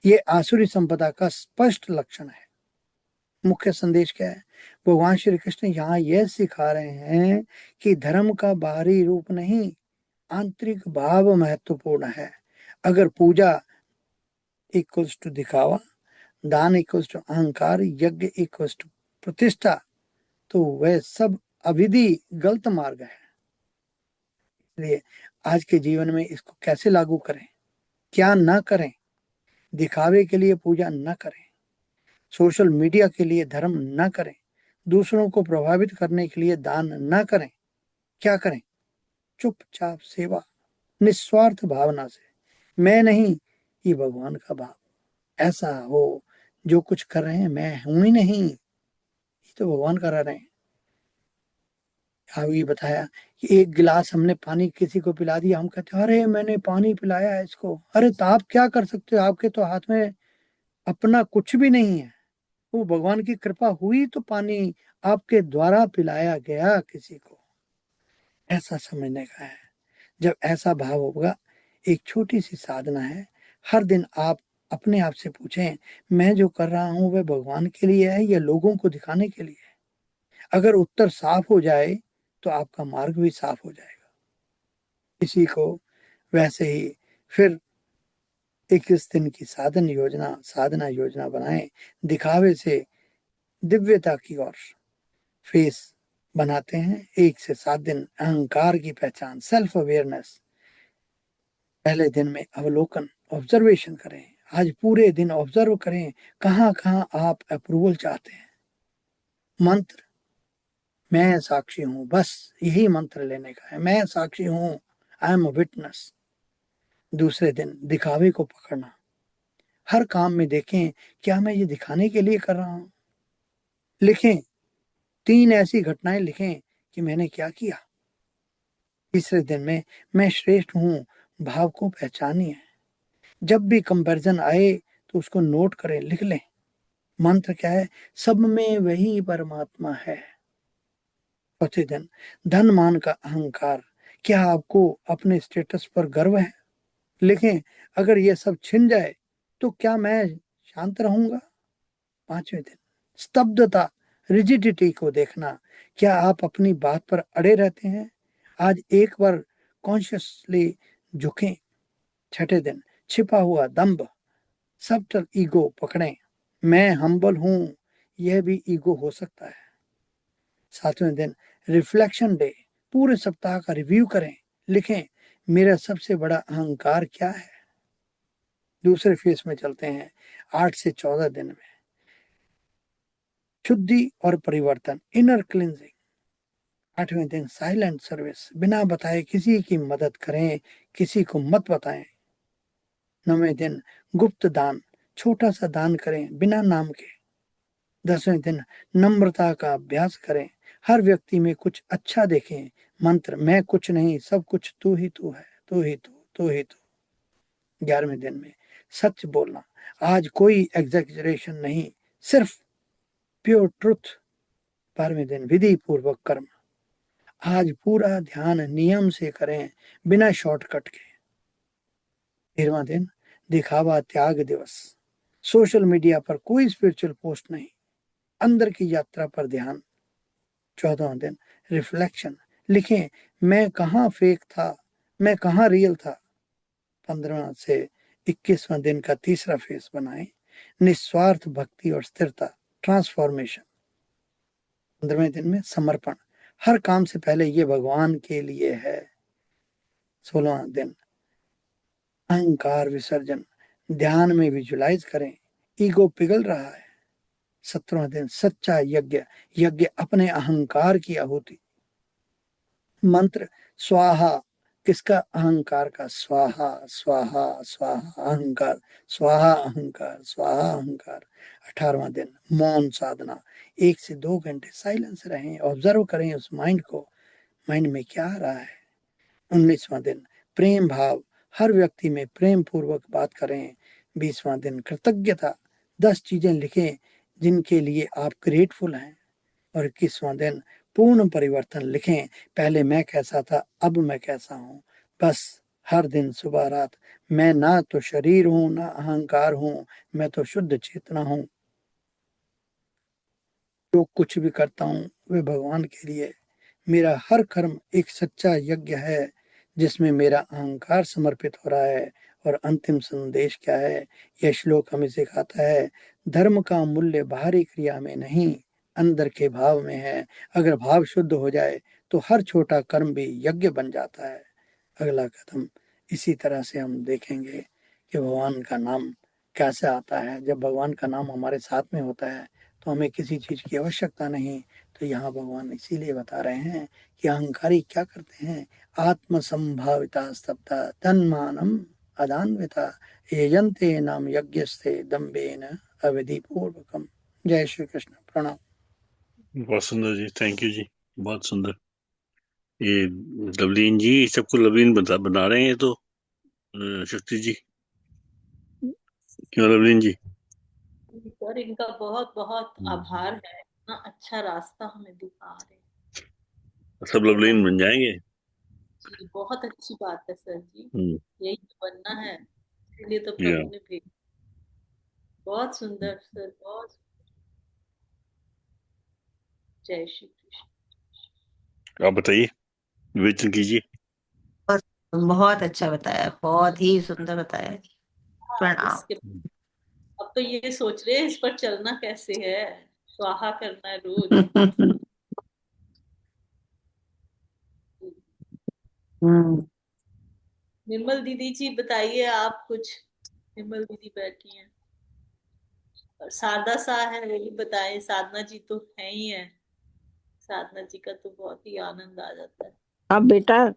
ये आसुरी संपदा का स्पष्ट लक्षण है। मुख्य संदेश क्या है? भगवान श्री कृष्ण यहाँ यह सिखा रहे हैं कि धर्म का बाहरी रूप नहीं, आंतरिक भाव महत्वपूर्ण है। अगर पूजा इक्वल्स टू दिखावा, दान इक्वल्स टू अहंकार, यज्ञ इक्वल्स टू प्रतिष्ठा, तो वह सब अविधि गलत मार्ग है। इसलिए आज के जीवन में इसको कैसे लागू करें, क्या न करें? दिखावे के लिए पूजा न करें, सोशल मीडिया के लिए धर्म न करें, दूसरों को प्रभावित करने के लिए दान न करें। क्या करें? चुपचाप सेवा, निस्वार्थ भावना से। मैं नहीं, ये भगवान का भाव। ऐसा हो जो कुछ कर रहे हैं मैं हूं ही नहीं, ये तो भगवान करा रहे हैं। ये बताया कि एक गिलास हमने पानी किसी को पिला दिया, हम कहते हैं अरे मैंने पानी पिलाया है इसको। अरे तो आप क्या कर सकते हो? आपके तो हाथ में अपना कुछ भी नहीं है। वो भगवान की कृपा हुई तो पानी आपके द्वारा पिलाया गया किसी को। ऐसा समझने का है। जब ऐसा भाव होगा, एक छोटी सी साधना है, हर दिन आप अपने आप से पूछें, मैं जो कर रहा हूं वह भगवान के लिए है या लोगों को दिखाने के लिए है? अगर उत्तर साफ हो जाए तो आपका मार्ग भी साफ हो जाएगा। इसी को वैसे ही फिर 21 दिन की साधना योजना बनाएं। दिखावे से दिव्यता की ओर फेस बनाते हैं। 1 से 7 दिन अहंकार की पहचान, सेल्फ अवेयरनेस। पहले दिन में अवलोकन, ऑब्जर्वेशन करें। आज पूरे दिन ऑब्जर्व करें, कहाँ कहाँ आप अप्रूवल चाहते हैं। मंत्र, मैं साक्षी हूं, बस यही मंत्र लेने का है, मैं साक्षी हूं, आई एम अ विटनेस। दूसरे दिन दिखावे को पकड़ना, हर काम में देखें क्या मैं ये दिखाने के लिए कर रहा हूं। लिखें, 3 ऐसी घटनाएं लिखें कि मैंने क्या किया। तीसरे दिन में मैं श्रेष्ठ हूं भाव को पहचानिए। जब भी कंपैरिजन आए तो उसको नोट करें, लिख लें। मंत्र क्या है? सब में वही परमात्मा है। चौथे दिन धन मान का अहंकार, क्या आपको अपने स्टेटस पर गर्व है? लिखें, अगर ये सब छिन जाए तो क्या मैं शांत रहूंगा? पांचवें दिन स्तब्धता, रिजिडिटी को देखना, क्या आप अपनी बात पर अड़े रहते हैं? आज एक बार कॉन्शियसली झुकें। छठे दिन छिपा हुआ दंभ, सबटल ईगो पकड़ें। मैं हम्बल हूं, यह भी ईगो हो सकता है। सातवें दिन रिफ्लेक्शन डे, पूरे सप्ताह का रिव्यू करें। लिखें, मेरा सबसे बड़ा अहंकार क्या है? दूसरे फेस में चलते हैं। 8 से 14 दिन में शुद्धि और परिवर्तन, इनर क्लिंजिंग। 8वें दिन साइलेंट सर्विस, बिना बताए किसी की मदद करें, किसी को मत बताएं। 9वें दिन गुप्त दान, छोटा सा दान करें बिना नाम के। 10वें दिन नम्रता का अभ्यास करें, हर व्यक्ति में कुछ अच्छा देखें। मंत्र, मैं कुछ नहीं, सब कुछ तू ही तू है, तू ही तू, तू ही तू। 11वें दिन में सच बोलना, आज कोई एग्जैजरेशन नहीं, सिर्फ प्योर ट्रुथ। 12वें दिन विधि पूर्वक कर्म, आज पूरा ध्यान नियम से करें, बिना शॉर्टकट के। 13वां दिन दिखावा त्याग दिवस, सोशल मीडिया पर कोई स्पिरिचुअल पोस्ट नहीं, अंदर की यात्रा पर ध्यान। 14वां दिन रिफ्लेक्शन, लिखें, मैं कहाँ फेक था, मैं कहाँ रियल था। 15 से 21वां दिन का तीसरा फेस बनाएं, निस्वार्थ भक्ति और स्थिरता, ट्रांसफॉर्मेशन। 15वें दिन में समर्पण, हर काम से पहले ये भगवान के लिए है। 16वां दिन अहंकार विसर्जन, ध्यान में विजुलाइज करें, ईगो पिघल रहा है। 17वां दिन सच्चा यज्ञ, यज्ञ अपने अहंकार की आहुति। मंत्र स्वाहा, किसका? अहंकार का। स्वाहा स्वाहा स्वाहा अहंकार, स्वाहा अहंकार, स्वाहा अहंकार। 18वां दिन मौन साधना, 1 से 2 घंटे साइलेंस रहें, ऑब्जर्व करें उस माइंड को, माइंड में क्या आ रहा है। 19वां दिन प्रेम भाव, हर व्यक्ति में प्रेम पूर्वक बात करें। 20वां दिन कृतज्ञता, 10 चीजें लिखें जिनके लिए आप ग्रेटफुल हैं। और 21वां दिन पूर्ण परिवर्तन लिखें, पहले मैं कैसा था अब मैं कैसा हूँ। बस हर दिन सुबह रात, मैं ना तो शरीर हूँ ना अहंकार हूँ, मैं तो शुद्ध चेतना हूँ। जो कुछ भी करता हूँ वे भगवान के लिए। मेरा हर कर्म एक सच्चा यज्ञ है जिसमें मेरा अहंकार समर्पित हो रहा है। और अंतिम संदेश क्या है? यह श्लोक हमें सिखाता है, धर्म का मूल्य बाहरी क्रिया में नहीं, अंदर के भाव में है। अगर भाव शुद्ध हो जाए तो हर छोटा कर्म भी यज्ञ बन जाता है। अगला कदम इसी तरह से हम देखेंगे कि भगवान का नाम कैसे आता है। जब भगवान का नाम हमारे साथ में होता है तो हमें किसी चीज की आवश्यकता नहीं। तो यहाँ भगवान इसीलिए बता रहे हैं कि अहंकारी क्या करते हैं, आत्म संभाविता स्तब्धा तन्मानम अदान्विता यजन्ते नाम यज्ञस्ते दम्बेन अविधि पूर्वकम। जय श्री कृष्ण। प्रणाम। बहुत सुंदर जी, थैंक यू जी, बहुत सुंदर। ये लवलीन जी सबको लवलीन बना रहे हैं, तो शक्ति जी, क्यों लवलीन जी? सर इनका बहुत बहुत आभार है, इतना अच्छा रास्ता हमें दिखा रहे हैं। सब लवलीन बन जाएंगे। जी बहुत अच्छी बात है सर जी, हम्म, यही तो बनना है, इसलिए तो या प्रभु ने भेजा। बहुत सुंदर सर, बहुत। जय श्री कृष्ण। आप बताइए, विवेचन कीजिए। और बहुत अच्छा बताया, बहुत ही सुंदर बताया। हाँ, प्रणाम। इसके अब तो ये सोच रहे हैं इस पर चलना कैसे है, स्वाहा करना है रोज। निर्मल दीदी जी बताइए आप कुछ। निर्मल दीदी बैठी हैं, और शारदा सा है, वो भी बताएं। साधना जी तो है ही है, साधना जी का तो बहुत ही आनंद आ जाता है। हाँ बेटा,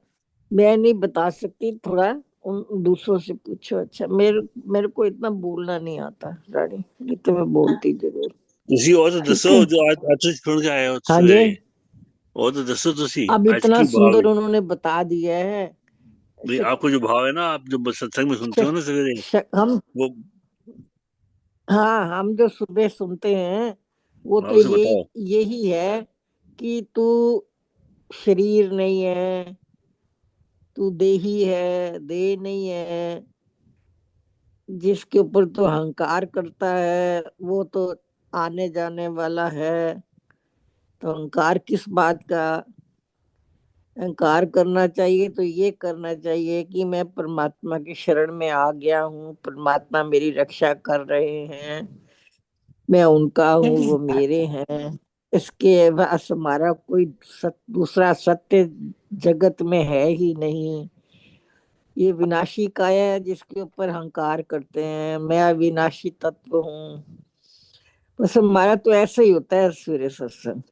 मैं नहीं बता सकती, थोड़ा उन दूसरों से पूछो। अच्छा, मेरे को इतना बोलना नहीं आता रानी, नहीं तो मैं बोलती जरूर। ਤੁਸੀਂ ਉਹ ਤਾਂ ठीक ਦੱਸੋ है। ਜੋ ਅੱਜ ਤੁਸੀਂ ਸੁਣ ਕੇ ਆਏ ਹੋ हाँ जी, ਸਵੇਰੇ, ਉਹ ਤਾਂ ਦੱਸੋ ਤੁਸੀਂ अब आज इतना की भाव सुंदर है। उन्होंने बता दिया है। नहीं, श, आपको जो भाव है ना, आप जो सत्संग में सुनते श, हो ना सवेरे, हम, वो हाँ, हम जो सुबह सुनते हैं वो हाँ, तो उसे यही बताओ। यही है कि तू शरीर नहीं है, तू देही है, देह नहीं है। जिसके ऊपर तो अहंकार करता है वो तो आने जाने वाला है। तो अहंकार किस बात का? अहंकार करना चाहिए तो ये करना चाहिए कि मैं परमात्मा की शरण में आ गया हूँ, परमात्मा मेरी रक्षा कर रहे हैं, मैं उनका हूँ, वो मेरे हैं। इसके बस हमारा कोई दूसरा सत्य जगत में है ही नहीं। ये विनाशी काया है जिसके ऊपर अहंकार करते हैं, मैं अविनाशी तत्व हूँ। बस हमारा तो ऐसा ही होता है सवेरे सत्संग।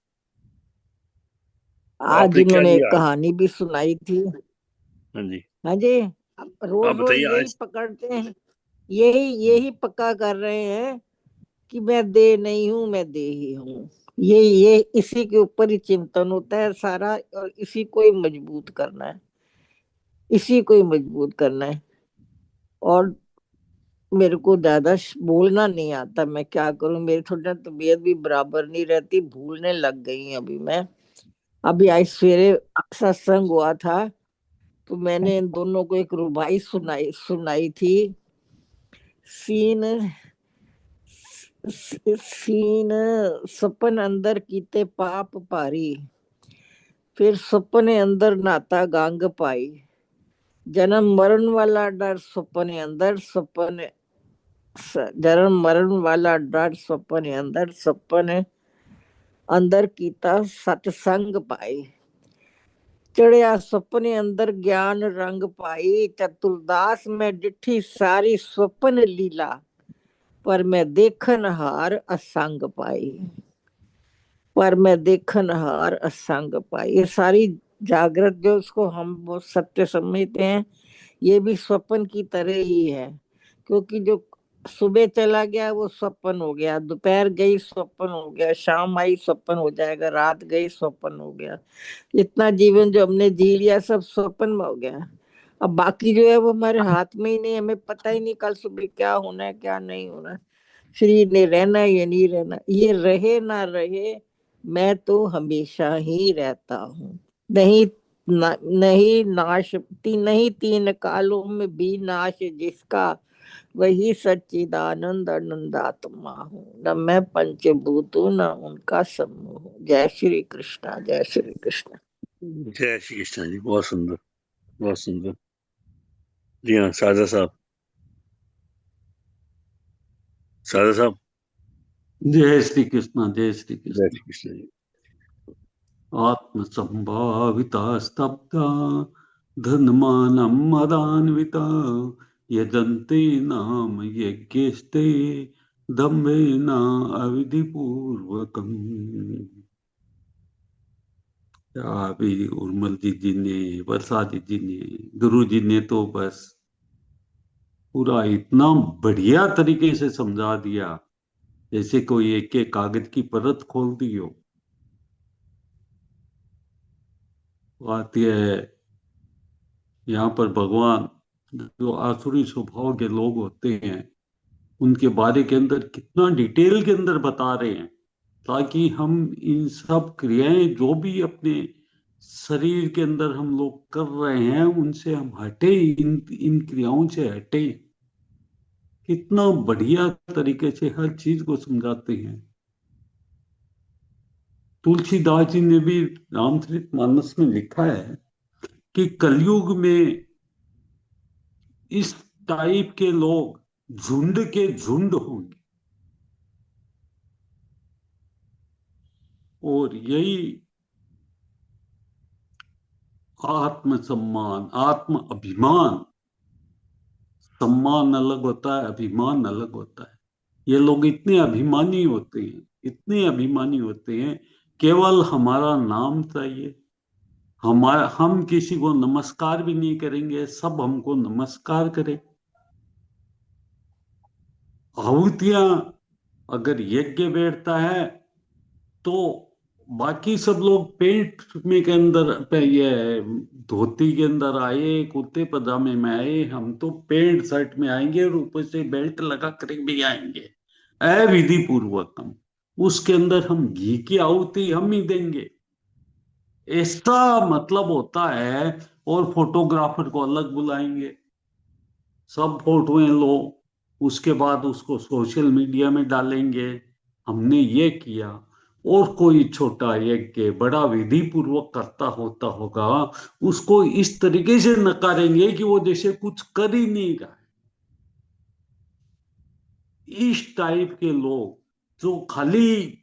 आज आपने क्या उन्होंने एक लिया आज? कहानी भी सुनाई थी। हाँ जी, हाँ जी, आप रोज रोज बताइए यही आज। पकड़ते हैं, यही यही पक्का कर रहे हैं कि मैं देह नहीं हूँ, मैं देही हूँ। ये इसी के ऊपर ही चिंतन होता है सारा, और इसी को ही मजबूत करना है, इसी को ही मजबूत करना है। और मेरे को ज्यादा बोलना नहीं आता, मैं क्या करूं, मेरी थोड़ा तबीयत भी बराबर नहीं रहती, भूलने लग गई अभी मैं। अभी आज सवेरे सत्संग हुआ था तो मैंने इन दोनों को एक रुबाई सुनाई सुनाई थी। सीन सीन सपन अंदर कीते पाप भारी, फिर सपने अंदर नाता गंग पाई। जन्म मरण वाला डर सपने अंदर, सपने जन्म मरण वाला डर सपने अंदर, सपने अंदर कीता सतसंग पाई। चढ़िया सपने अंदर ज्ञान रंग पाई, चतुरदास में डिठी सारी स्वप्न लीला, पर मैं देखन हार असंग पाई। पर मैं देखन हार असंग पाई, ये सारी जागृत जो उसको हम वो सत्य समझते हैं, ये भी स्वप्न की तरह ही है। क्योंकि जो सुबह चला गया वो स्वप्न हो गया, दोपहर गई स्वप्न हो गया, शाम आई स्वप्न हो जाएगा, रात गई स्वप्न हो गया। इतना जीवन जो हमने जी लिया सब स्वप्न में हो गया। अब बाकी जो है वो हमारे हाथ में ही नहीं, हमें पता ही नहीं कल सुबह क्या होना है क्या नहीं होना है। शरीर ने रहना है या नहीं रहना, ये रहे ना रहे, मैं तो हमेशा ही रहता हूँ। नहीं नहीं नाश, नहीं तीन कालों में भी नाश जिसका, वही सच्चिदानंद आनंदात्मा हूँ। न मैं पंचभूत हूँ न उनका समूह हूँ। जय श्री कृष्णा, जय श्री कृष्ण। जय श्री कृष्ण जी, बहुत सुंदर, बहुत सुंदर। जी हाँ, सादा साहब, सादा साहब। जय श्री कृष्ण, जय श्री जय कृष्ण। श्री कृष्ण जी। आत्म संभाविता स्तब्धा धनमानं मदान्विता यजन्ते नाम यज्ञस्ते दम्भेन अविधिपूर्वकम्। अभी उर्मल जी ने, वर्षा जी ने, गुरु जी ने तो बस पूरा इतना बढ़िया तरीके से समझा दिया, जैसे कोई एक एक कागज की परत खोल दी हो। बात यह है, यहाँ पर भगवान जो आसुरी स्वभाव के लोग होते हैं उनके बारे के अंदर कितना डिटेल के अंदर बता रहे हैं, ताकि हम इन सब क्रियाएं जो भी अपने शरीर के अंदर हम लोग कर रहे हैं उनसे हम हटे, इन क्रियाओं से हटे। कितना बढ़िया तरीके से हर चीज को समझाते हैं। तुलसीदास जी ने भी रामचरितमानस में लिखा है कि कलयुग में इस टाइप के लोग झुंड के झुंड होंगे, और यही आत्म सम्मान, आत्म अभिमान, सम्मान अलग होता है, अभिमान अलग होता है। ये लोग इतने अभिमानी होते हैं, इतने अभिमानी होते हैं, केवल हमारा नाम चाहिए। हम किसी को नमस्कार भी नहीं करेंगे, सब हमको नमस्कार करें। आहुतियां अगर यज्ञ बैठता है तो बाकी सब लोग पेंट में के अंदर पे ये धोती के अंदर आए, कुर्ते पजामे में आए, हम तो पेंट शर्ट में आएंगे और ऊपर से बेल्ट लगा कर भी आएंगे अविधि पूर्वक। हम उसके अंदर हम घी की आहुति हम ही देंगे, ऐसा मतलब होता है। और फोटोग्राफर को अलग बुलाएंगे, सब फोटोएं लो, उसके बाद उसको सोशल मीडिया में डालेंगे, हमने ये किया। और कोई छोटा यज्ञ बड़ा विधि पूर्वक करता होता होगा, उसको इस तरीके से नकारेंगे कि वो जैसे कुछ कर ही नहीं रहा है। इस टाइप के लोग जो खाली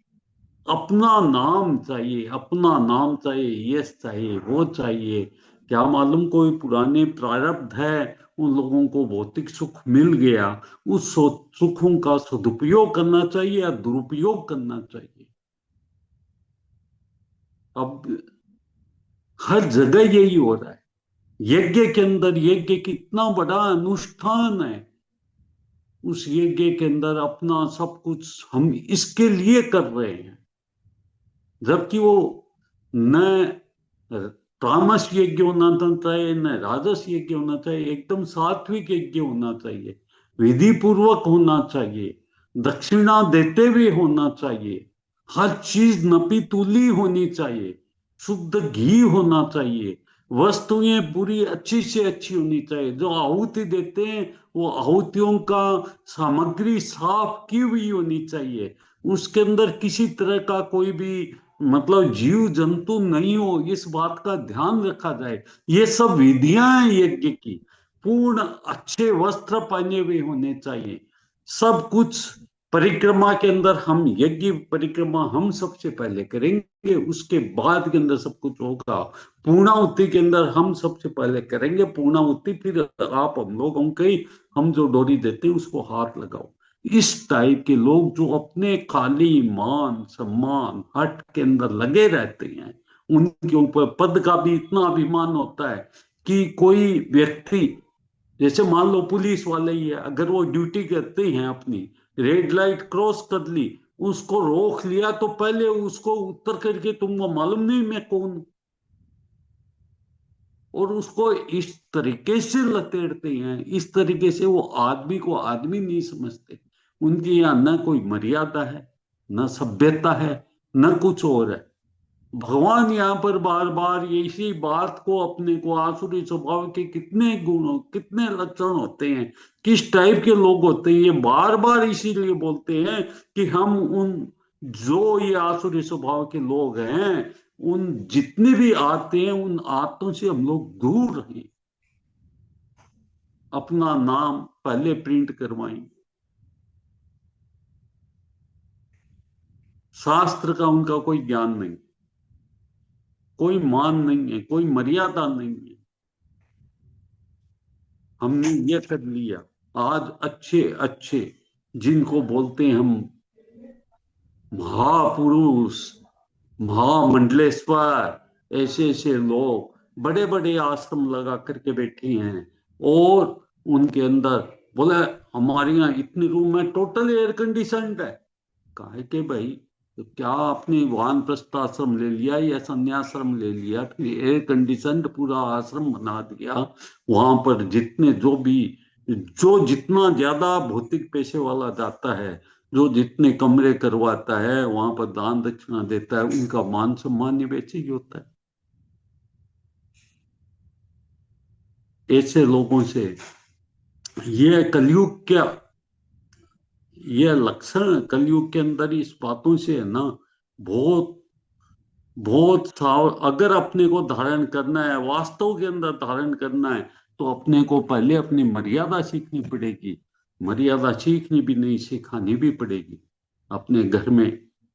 अपना नाम चाहिए, अपना नाम चाहिए, यश चाहिए, वो चाहिए, क्या मालूम कोई पुराने प्रारब्ध है, उन लोगों को भौतिक सुख मिल गया, उस सुखों का सदुपयोग करना चाहिए या दुरुपयोग करना चाहिए। अब हर जगह यही हो रहा है। यज्ञ के अंदर, यज्ञ कितना बड़ा अनुष्ठान है, उस यज्ञ के अंदर अपना सब कुछ हम इसके लिए कर रहे हैं, जबकि वो न तामस यज्ञ होना चाहिए न राजस यज्ञ होना चाहिए, एकदम सात्विक यज्ञ होना चाहिए, विधि पूर्वक होना चाहिए, दक्षिणा देते हुए होना चाहिए, हर चीज नपी तुली होनी चाहिए, शुद्ध घी होना चाहिए, वस्तुएं पूरी अच्छी से अच्छी होनी चाहिए। जो आहुति देते हैं वो आहुतियों का सामग्री साफ की हुई होनी चाहिए, उसके अंदर किसी तरह का कोई भी मतलब जीव जंतु नहीं हो, इस बात का ध्यान रखा जाए। ये सब विधियां हैं यज्ञ की। पूर्ण अच्छे वस्त्र पहने हुए होने चाहिए, सब कुछ। परिक्रमा के अंदर हम यज्ञ परिक्रमा हम सबसे पहले करेंगे, उसके बाद के अंदर सब कुछ होगा। पूर्णाहुति के अंदर हम सबसे पहले करेंगे पूर्णाहुति, फिर आप हम लोग हम जो डोरी देते हैं उसको हाथ लगाओ। इस टाइप के लोग जो अपने खाली मान सम्मान हट के अंदर लगे रहते हैं, उनके ऊपर पद का भी इतना अभिमान होता है कि कोई व्यक्ति, जैसे मान लो पुलिस वाले ही है, अगर वो ड्यूटी करते हैं अपनी, रेड लाइट क्रॉस कर ली, उसको रोक लिया, तो पहले उसको उत्तर करके तुमको मालूम नहीं मैं कौन हूं। और उसको इस तरीके से लतेड़ते हैं, इस तरीके से वो आदमी को आदमी नहीं समझते। उनकी यहाँ न कोई मर्यादा है, न सभ्यता है, न कुछ और है। भगवान यहाँ पर बार बार इसी बात को अपने को, आसुरी स्वभाव के कितने गुण, कितने लक्षण होते हैं, किस टाइप के लोग होते हैं, ये बार बार इसीलिए बोलते हैं कि हम उन, जो ये आसुरी स्वभाव के लोग हैं, उन जितने भी आते हैं उन आत्तों से हम लोग दूर रहें, अपना नाम पहले प्रिंट करवाएं। शास्त्र का उनका कोई ज्ञान नहीं, कोई मान नहीं है, कोई मर्यादा नहीं है। हमने ये कर लिया। आज अच्छे अच्छे जिनको बोलते हैं हम महापुरुष, महामंडलेश्वर, ऐसे ऐसे लोग बड़े बड़े आश्रम लगा करके बैठे हैं, और उनके अंदर बोले हमारे यहाँ इतने रूम में टोटल एयर कंडीशनड है। काहे के भाई, तो क्या आपने वानप्रस्थ आश्रम ले लिया या संन्याश्रम ले लिया, फिर एयर कंडीशनड पूरा आश्रम बना दिया। वहां पर जितने जो जितना ज्यादा भौतिक पैसे वाला जाता है, जो जितने कमरे करवाता है, वहां पर दान दक्षिणा देता है, उनका मान सम्मान वैसे ही होता है। ऐसे लोगों से ये कलयुग क्या, ये लक्षण कलयुग के अंदर इस बातों से है ना, बहुत बहुत अगर अपने को धारण करना है, वास्तव के अंदर धारण करना है, तो अपने को पहले अपनी मर्यादा सीखनी पड़ेगी। मर्यादा सीखनी भी नहीं, सिखानी भी पड़ेगी। अपने घर में,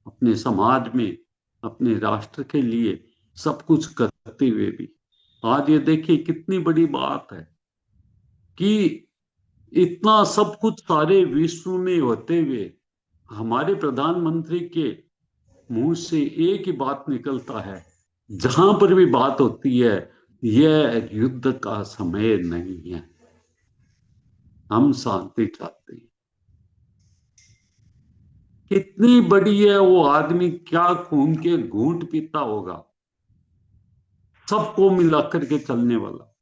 अपने समाज में, अपने राष्ट्र के लिए सब कुछ करते हुए भी। आज ये देखिए कितनी बड़ी बात है कि इतना सब कुछ सारे विश्व में होते हुए हमारे प्रधानमंत्री के मुंह से एक ही बात निकलता है, जहां पर भी बात होती है, यह युद्ध का समय नहीं है, हम शांति चाहते हैं। कितनी बड़ी है वो आदमी, क्या खून के घूंट पीता होगा, सबको मिला करके चलने वाला।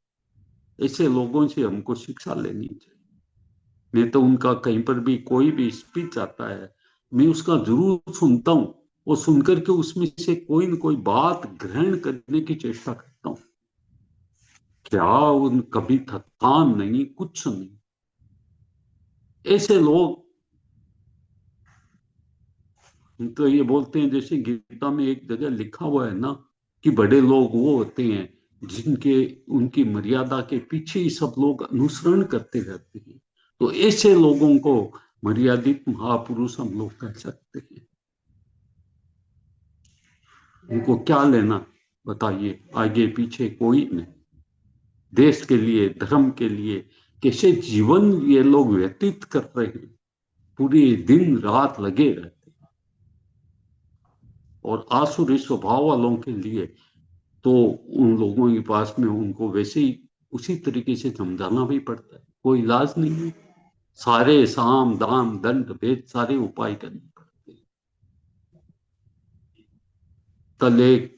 ऐसे लोगों से हमको शिक्षा लेनी चाहिए। नहीं तो उनका कहीं पर भी कोई भी स्पीच आता है, मैं उसका जरूर सुनता हूं, और सुनकर के उसमें से कोई न कोई बात ग्रहण करने की चेष्टा करता हूं। क्या उन कभी थकान नहीं, कुछ नहीं। ऐसे लोग तो ये बोलते हैं, जैसे गीता में एक जगह लिखा हुआ है ना, कि बड़े लोग वो होते हैं जिनके, उनकी मर्यादा के पीछे ही सब लोग अनुसरण करते रहते हैं। तो ऐसे लोगों को मर्यादित महापुरुष हम लोग कह सकते हैं। उनको क्या लेना बताइए, आगे पीछे कोई नहीं। देश के लिए, धर्म के लिए कैसे जीवन ये लोग व्यतीत कर रहे हैं, पूरे दिन रात लगे रहते हैं। और आसुरी स्वभाव वालों के लिए तो उन लोगों के पास में उनको वैसे ही उसी तरीके से समझाना भी पड़ता है, कोई इलाज नहीं है। सारे साम दाम दंड भेद सारे उपाय करने पड़ते हैं। कल एक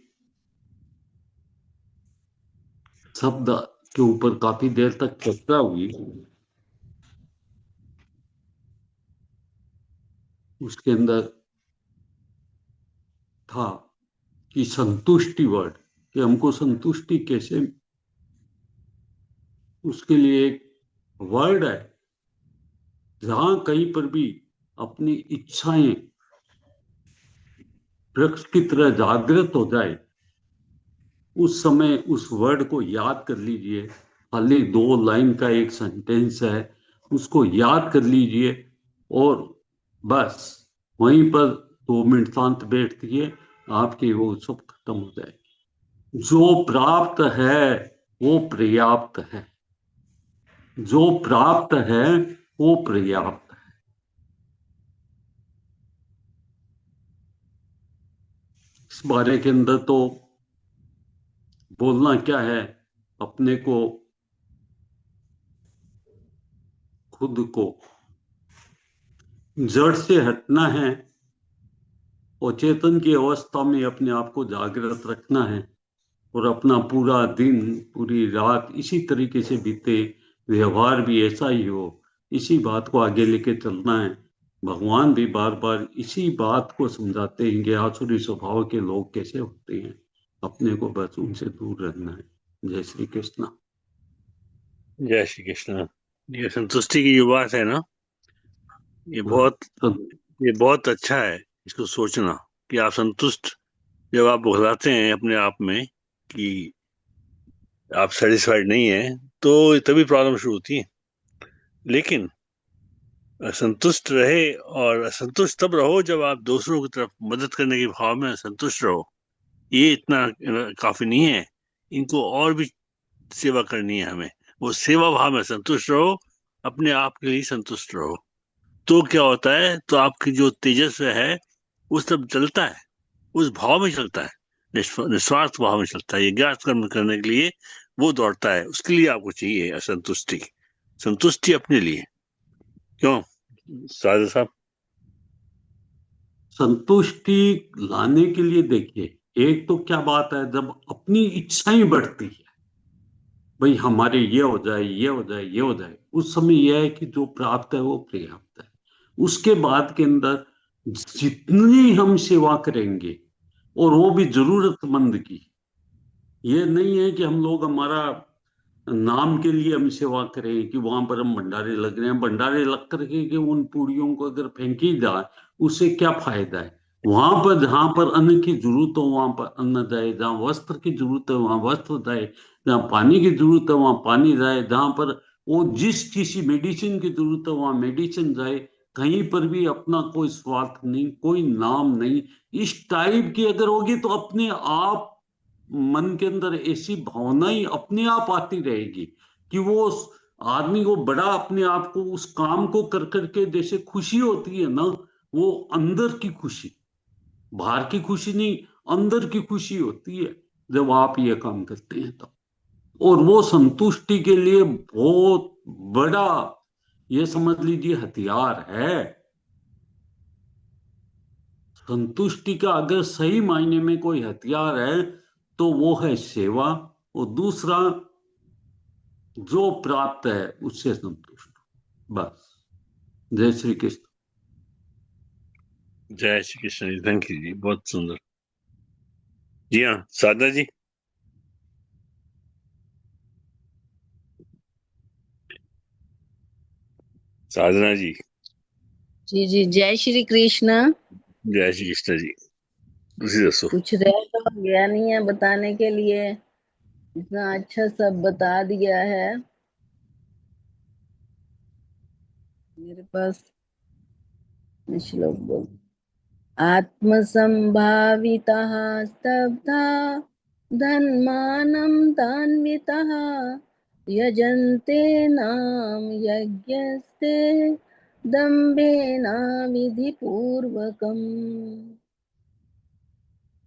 शब्द के ऊपर काफी देर तक चर्चा हुई, उसके अंदर था कि संतुष्टि वर्ड, कि हमको संतुष्टि कैसे, उसके लिए एक वर्ड है, जहां कहीं पर भी अपनी इच्छाएं वृक्ष की तरह जागृत हो जाए, उस समय उस वर्ड को याद कर लीजिए। खाली 2 लाइन का एक सेंटेंस है, उसको याद कर लीजिए, और बस वहीं पर 2 मिनट शांत बैठिए, आपकी वो सब खत्म हो जाएगी। जो प्राप्त है वो पर्याप्त है, जो प्राप्त है वो पर्याप्त है। इस बारे के अंदर तो बोलना क्या है, अपने को, खुद को जड़ से हटना है, और चेतन की अवस्था में अपने आप को जागृत रखना है, और अपना पूरा दिन पूरी रात इसी तरीके से बीते, व्यवहार भी ऐसा ही हो, इसी बात को आगे लेके चलना है। भगवान भी बार बार इसी बात को समझाते हैं कि आसुरी स्वभाव के लोग कैसे होते हैं, अपने को बस उनसे दूर रहना है। जय श्री कृष्ण। जय श्री कृष्ण। ये संतुष्टि की जो बात है ना, ये बहुत अच्छा है इसको सोचना कि आप संतुष्ट जब आप बतलाते हैं अपने आप में कि आप सेटिस्फाइड नहीं है, तो तभी प्रॉब्लम शुरू होती है। लेकिन संतुष्ट रहे, और संतुष्ट तब रहो जब आप दूसरों की तरफ मदद करने के भाव में संतुष्ट रहो। ये इतना काफी नहीं है, इनको और भी सेवा करनी है हमें। वो सेवा भाव में संतुष्ट रहो, अपने आप के लिए संतुष्ट रहो, तो क्या होता है, तो आपकी जो तेजस्व है वो सब चलता है, उस भाव में चलता है, निस्वार्थ भाव में चलता है। ये ज्ञात कर्म करने के लिए वो दौड़ता है, उसके लिए आपको चाहिए असंतुष्टि, संतुष्टि अपने लिए। क्यों साधु साहब? संतुष्टि लाने के लिए देखिए, एक तो क्या बात है, जब अपनी इच्छाएं बढ़ती है, भाई हमारे ये हो जाए, ये हो जाए, ये हो जाए, उस समय यह है कि जो प्राप्त है वो पर्याप्त है। उसके बाद के अंदर जितनी हम सेवा करेंगे, और वो भी जरूरतमंद की, ये नहीं है कि हम लोग हमारा नाम के लिए हम सेवा करें कि वहां पर हम भंडारे लग रहे हैं, भंडारे लग करके कि उन पूड़ियों को अगर फेंकी जाए उससे क्या फायदा है। वहां पर जहां पर अन्न की जरूरत हो वहां पर अन्न जाए, जहां वस्त्र की जरूरत है वहां वस्त्र जाए, जहां पानी की जरूरत है वहां पानी जाए, जहां पर वो जिस किसी मेडिसिन की जरूरत है वहां मेडिसिन जाए। कहीं पर भी अपना कोई स्वार्थ नहीं, कोई नाम नहीं। इस टाइप की अगर होगी तो अपने आप मन के अंदर ऐसी भावना ही अपने आप आती रहेगी कि वो उस आदमी को बड़ा अपने आप को उस काम को कर करके जैसे खुशी होती है ना, वो अंदर की खुशी, बाहर की खुशी नहीं, अंदर की खुशी होती है जब आप ये काम करते हैं तब। और वो संतुष्टि के लिए बहुत बड़ा, ये समझ लीजिए, हथियार है। संतुष्टि का अगर सही मायने में कोई हथियार है तो वो है सेवा, और दूसरा जो प्राप्त है उससे संतुष्ट, बस। जय श्री कृष्ण। जय श्री कृष्ण जी, थैंक यू जी, बहुत सुंदर। जी हाँ साधना जी। साधना जी। जी जी, जय श्री कृष्ण। जय श्री कृष्ण जी, ਤੁਸੀਂ ਦੱਸੋ। कुछ रह तो गया नहीं है बताने के लिए, इतना अच्छा सब बता दिया है। मेरे पास श्लोक बोल, आत्मसंभावितः स्तब्धा धन्मानं तान्वितः यजन्ते नाम यज्ञस्ते दम्भेन विधिपूर्वकम्।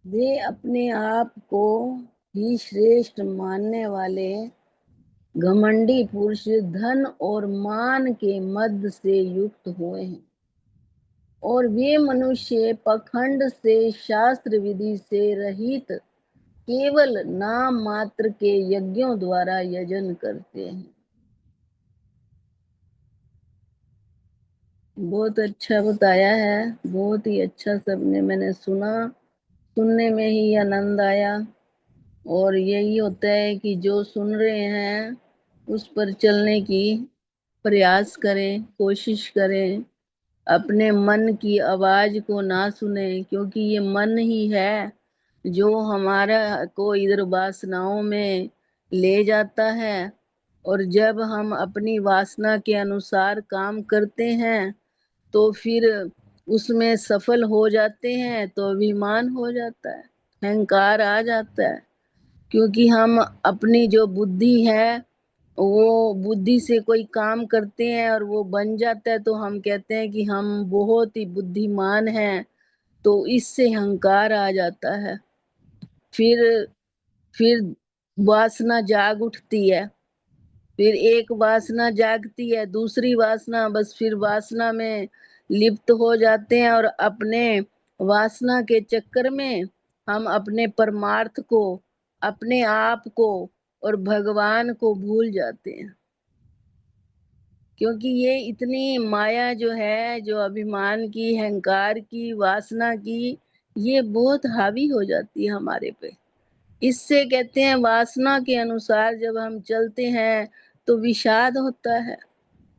वे अपने आप को ही श्रेष्ठ मानने वाले घमंडी पुरुष धन और मान के मद से युक्त हुए हैं, और वे मनुष्य पखंड से शास्त्र विधि से रहित केवल नाम मात्र के यज्ञों द्वारा यजन करते हैं। बहुत अच्छा बताया है, बहुत ही अच्छा सबने, मैंने सुना, सुनने में ही आनंद आया। और यही होता है कि जो सुन रहे हैं उस पर चलने की प्रयास करें, कोशिश करें, अपने मन की आवाज को ना सुने, क्योंकि ये मन ही है जो हमारा को इधर वासनाओं में ले जाता है। और जब हम अपनी वासना के अनुसार काम करते हैं तो फिर उसमें सफल हो जाते हैं तो अभिमान हो जाता है, अहंकार आ जाता है। क्योंकि हम अपनी जो बुद्धि है वो बुद्धि से कोई काम करते हैं और वो बन जाता है तो हम कहते हैं कि हम बहुत ही बुद्धिमान हैं, तो इससे अहंकार आ जाता है। फिर वासना जाग उठती है, फिर एक वासना जागती है, दूसरी वासना, बस फिर वासना में लिप्त हो जाते हैं और अपने वासना के चक्कर में हम अपने परमार्थ को, अपने आप को और भगवान को भूल जाते हैं, क्योंकि ये इतनी माया जो है, जो अभिमान की, अहंकार की, वासना की, ये बहुत हावी हो जाती है हमारे पे। इससे कहते हैं वासना के अनुसार जब हम चलते हैं तो विषाद होता है।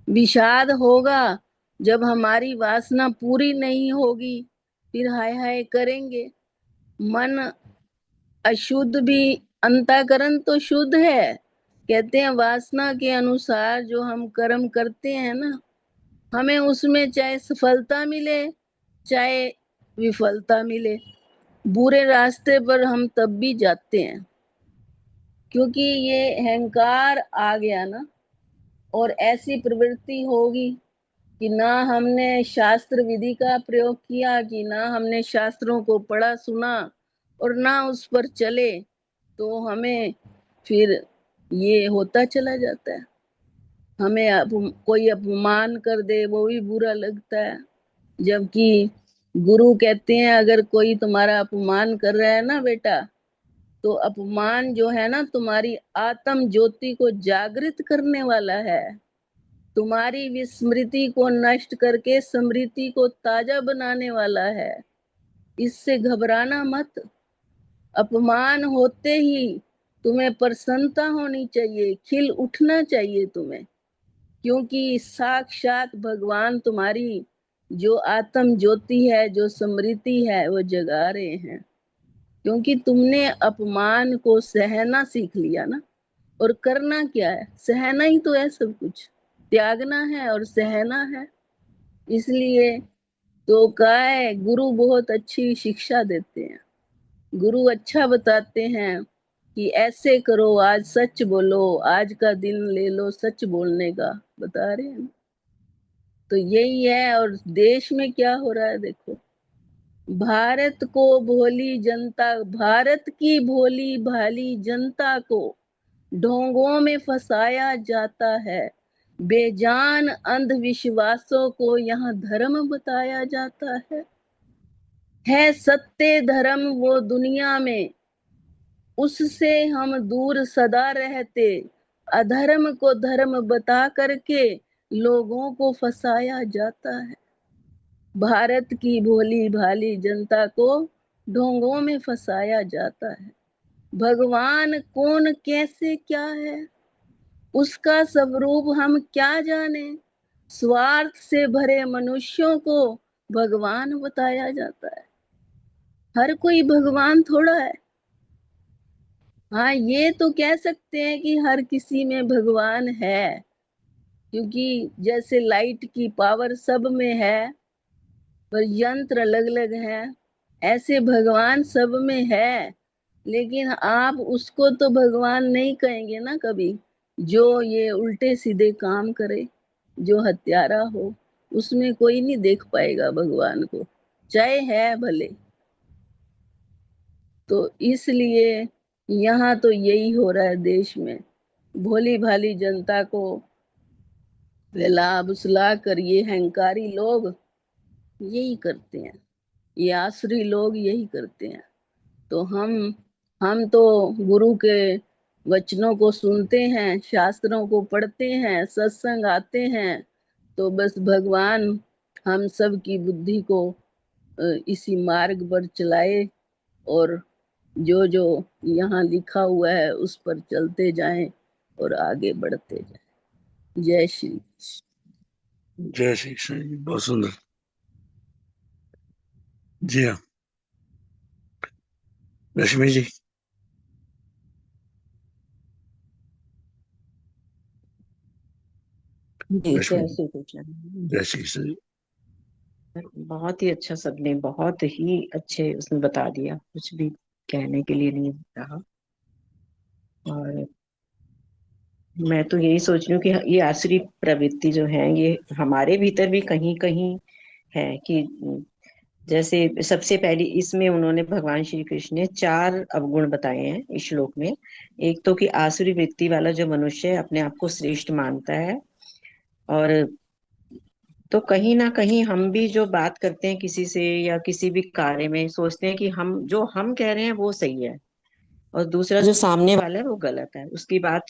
विषाद होगा जब हमारी वासना पूरी नहीं होगी, फिर हाय हाय करेंगे। मन अशुद्ध भी, अंतःकरण तो शुद्ध है। कहते हैं वासना के अनुसार जो हम कर्म करते हैं ना, हमें उसमें चाहे सफलता मिले चाहे विफलता मिले, बुरे रास्ते पर हम तब भी जाते हैं, क्योंकि ये अहंकार आ गया ना। और ऐसी प्रवृत्ति होगी कि ना हमने शास्त्र विधि का प्रयोग किया, कि ना हमने शास्त्रों को पढ़ा सुना और ना उस पर चले, तो हमें फिर ये होता चला जाता है। हमें कोई अपमान कर दे वो भी बुरा लगता है, जबकि गुरु कहते हैं अगर कोई तुम्हारा अपमान कर रहा है ना बेटा, तो अपमान जो है ना तुम्हारी आत्म ज्योति को जागृत करने वाला है, तुम्हारी विस्मृति को नष्ट करके स्मृति को ताजा बनाने वाला है। इससे घबराना मत। अपमान होते ही तुम्हें प्रसन्नता होनी चाहिए, खिल उठना चाहिए तुम्हें, क्योंकि साक्षात भगवान तुम्हारी जो आत्म ज्योति है, जो स्मृति है, वो जगा रहे हैं। क्योंकि तुमने अपमान को सहना सीख लिया ना। और करना क्या है? सहना ही तो है सब कुछ, त्यागना है और सहना है। इसलिए तो कहा है, गुरु बहुत अच्छी शिक्षा देते हैं। गुरु अच्छा बताते हैं कि ऐसे करो, आज सच बोलो, आज का दिन ले लो सच बोलने का, बता रहे हैं। तो यही है। और देश में क्या हो रहा है देखो, भारत को भोली जनता, भारत की भोली भाली जनता को ढोंगों में फंसाया जाता है। बेजान अंधविश्वासों को यहाँ धर्म बताया जाता है सत्य धर्म वो दुनिया में, उससे हम दूर सदा रहते। अधर्म को धर्म बता करके लोगों को फंसाया जाता है। भारत की भोली भाली जनता को ढोंगों में फंसाया जाता है। भगवान कौन, कैसे, क्या है, उसका स्वरूप हम क्या जाने। स्वार्थ से भरे मनुष्यों को भगवान बताया जाता है। हर कोई भगवान थोड़ा है। हाँ, ये तो कह सकते हैं कि हर किसी में भगवान है, क्योंकि जैसे लाइट की पावर सब में है पर यंत्र अलग अलग है, ऐसे भगवान सब में है। लेकिन आप उसको तो भगवान नहीं कहेंगे ना कभी, जो ये उल्टे सीधे काम करे, जो हत्यारा हो, उसमें कोई नहीं देख पाएगा भगवान को, चाहे है भले। तो इसलिए यहाँ तो यही हो रहा है देश में, भोली भाली जनता को बहला फुसला कर ये अहंकारी लोग यही करते हैं, ये आसुरी लोग यही करते हैं। तो हम तो गुरु के वचनों को सुनते हैं, शास्त्रों को पढ़ते हैं, सत्संग आते हैं, तो बस भगवान हम सब की बुद्धि को इसी मार्ग पर चलाए और जो जो यहाँ लिखा हुआ है उस पर चलते जाएं और आगे बढ़ते जाएं। जय श्री कृष्ण। जय श्री कृष्ण जी, बहुत सुंदर। जी हाँ, लक्ष्मी जी। जी, लक्ष्मी जय जी, श्री कृष्ण। जय श्री कृष्ण जी। बहुत ही अच्छा, सबने बहुत ही अच्छे उसने बता दिया, कुछ भी कहने के लिए नहीं रहा। और मैं तो यही सोच रही हूँ कि ये आसुरी प्रवृत्ति जो है ये हमारे भीतर भी कहीं कहीं है। कि जैसे सबसे पहले इसमें उन्होंने, भगवान श्री कृष्ण ने 4 अवगुण बताए हैं इस श्लोक में। एक तो कि आसुरी वृत्ति वाला जो मनुष्य है अपने आप को श्रेष्ठ मानता है। और तो कहीं ना कहीं हम भी जो बात करते हैं किसी से या किसी भी कार्य में, सोचते हैं कि हम जो हम कह रहे हैं वो सही है, और दूसरा जो सामने वाला है वो गलत है। उसकी बात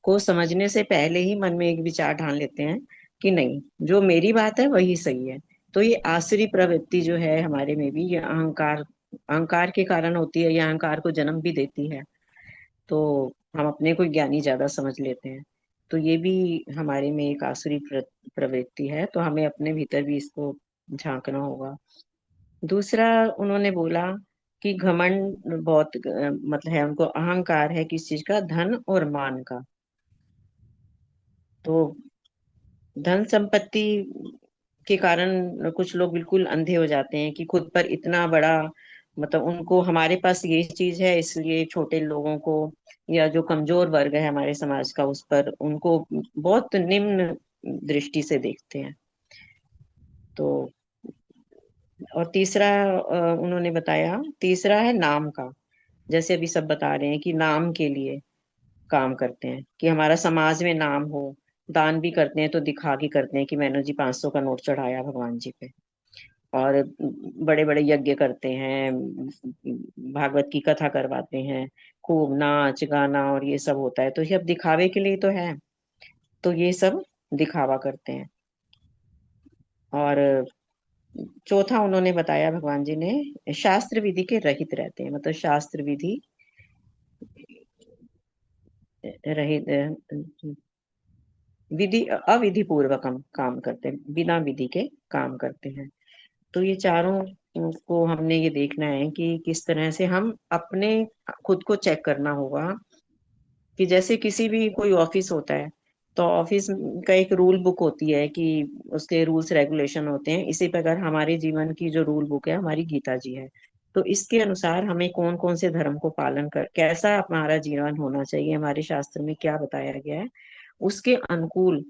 को समझने से पहले ही मन में एक विचार ठान लेते हैं कि नहीं, जो मेरी बात है वही सही है। तो ये आसुरी प्रवृत्ति जो है हमारे में भी, ये अहंकार, अहंकार के कारण होती है, या अहंकार को जन्म भी देती है। तो हम अपने को ज्ञानी ज्यादा समझ लेते हैं। तो ये भी हमारे में एक आसुरी प्रवृत्ति है, तो हमें अपने भीतर भी इसको झांकना होगा। दूसरा उन्होंने बोला कि घमंड बहुत मतलब है, उनको अहंकार है किस चीज का, धन और मान का। तो धन संपत्ति के कारण कुछ लोग बिल्कुल अंधे हो जाते हैं कि खुद पर इतना बड़ा, मतलब उनको हमारे पास ये चीज है इसलिए छोटे लोगों को या जो कमजोर वर्ग है हमारे समाज का उस पर उनको बहुत निम्न दृष्टि से देखते हैं। तो और तीसरा उन्होंने बताया, तीसरा है नाम का। जैसे अभी सब बता रहे हैं कि नाम के लिए काम करते हैं कि हमारा समाज में नाम हो। दान भी करते हैं तो दिखा के करते हैं कि मैंने जी 500 का नोट चढ़ाया भगवान जी पे। और बड़े बड़े यज्ञ करते हैं, भागवत की कथा करवाते हैं, खूब नाच गाना और ये सब होता है, तो ये अब दिखावे के लिए तो है। तो ये सब दिखावा करते हैं। और चौथा उन्होंने बताया भगवान जी ने, शास्त्र विधि के रहित रहते हैं, मतलब शास्त्र विधि रहित, विधि अविधि पूर्वक हम काम करते हैं, बिना विधि के काम करते हैं। तो ये चारों को हमने ये देखना है कि किस तरह से हम अपने खुद को चेक करना होगा। कि जैसे किसी भी कोई ऑफिस होता है, तो ऑफिस का एक रूल बुक होती है कि उसके रूल्स रेगुलेशन होते हैं। इसी प्रकार हमारे जीवन की जो रूल बुक है हमारी गीता जी है। तो इसके अनुसार हमें कौन कौन से धर्म को पालन कर, कैसा हमारा जीवन होना चाहिए, हमारे शास्त्र में क्या बताया गया है, उसके अनुकूल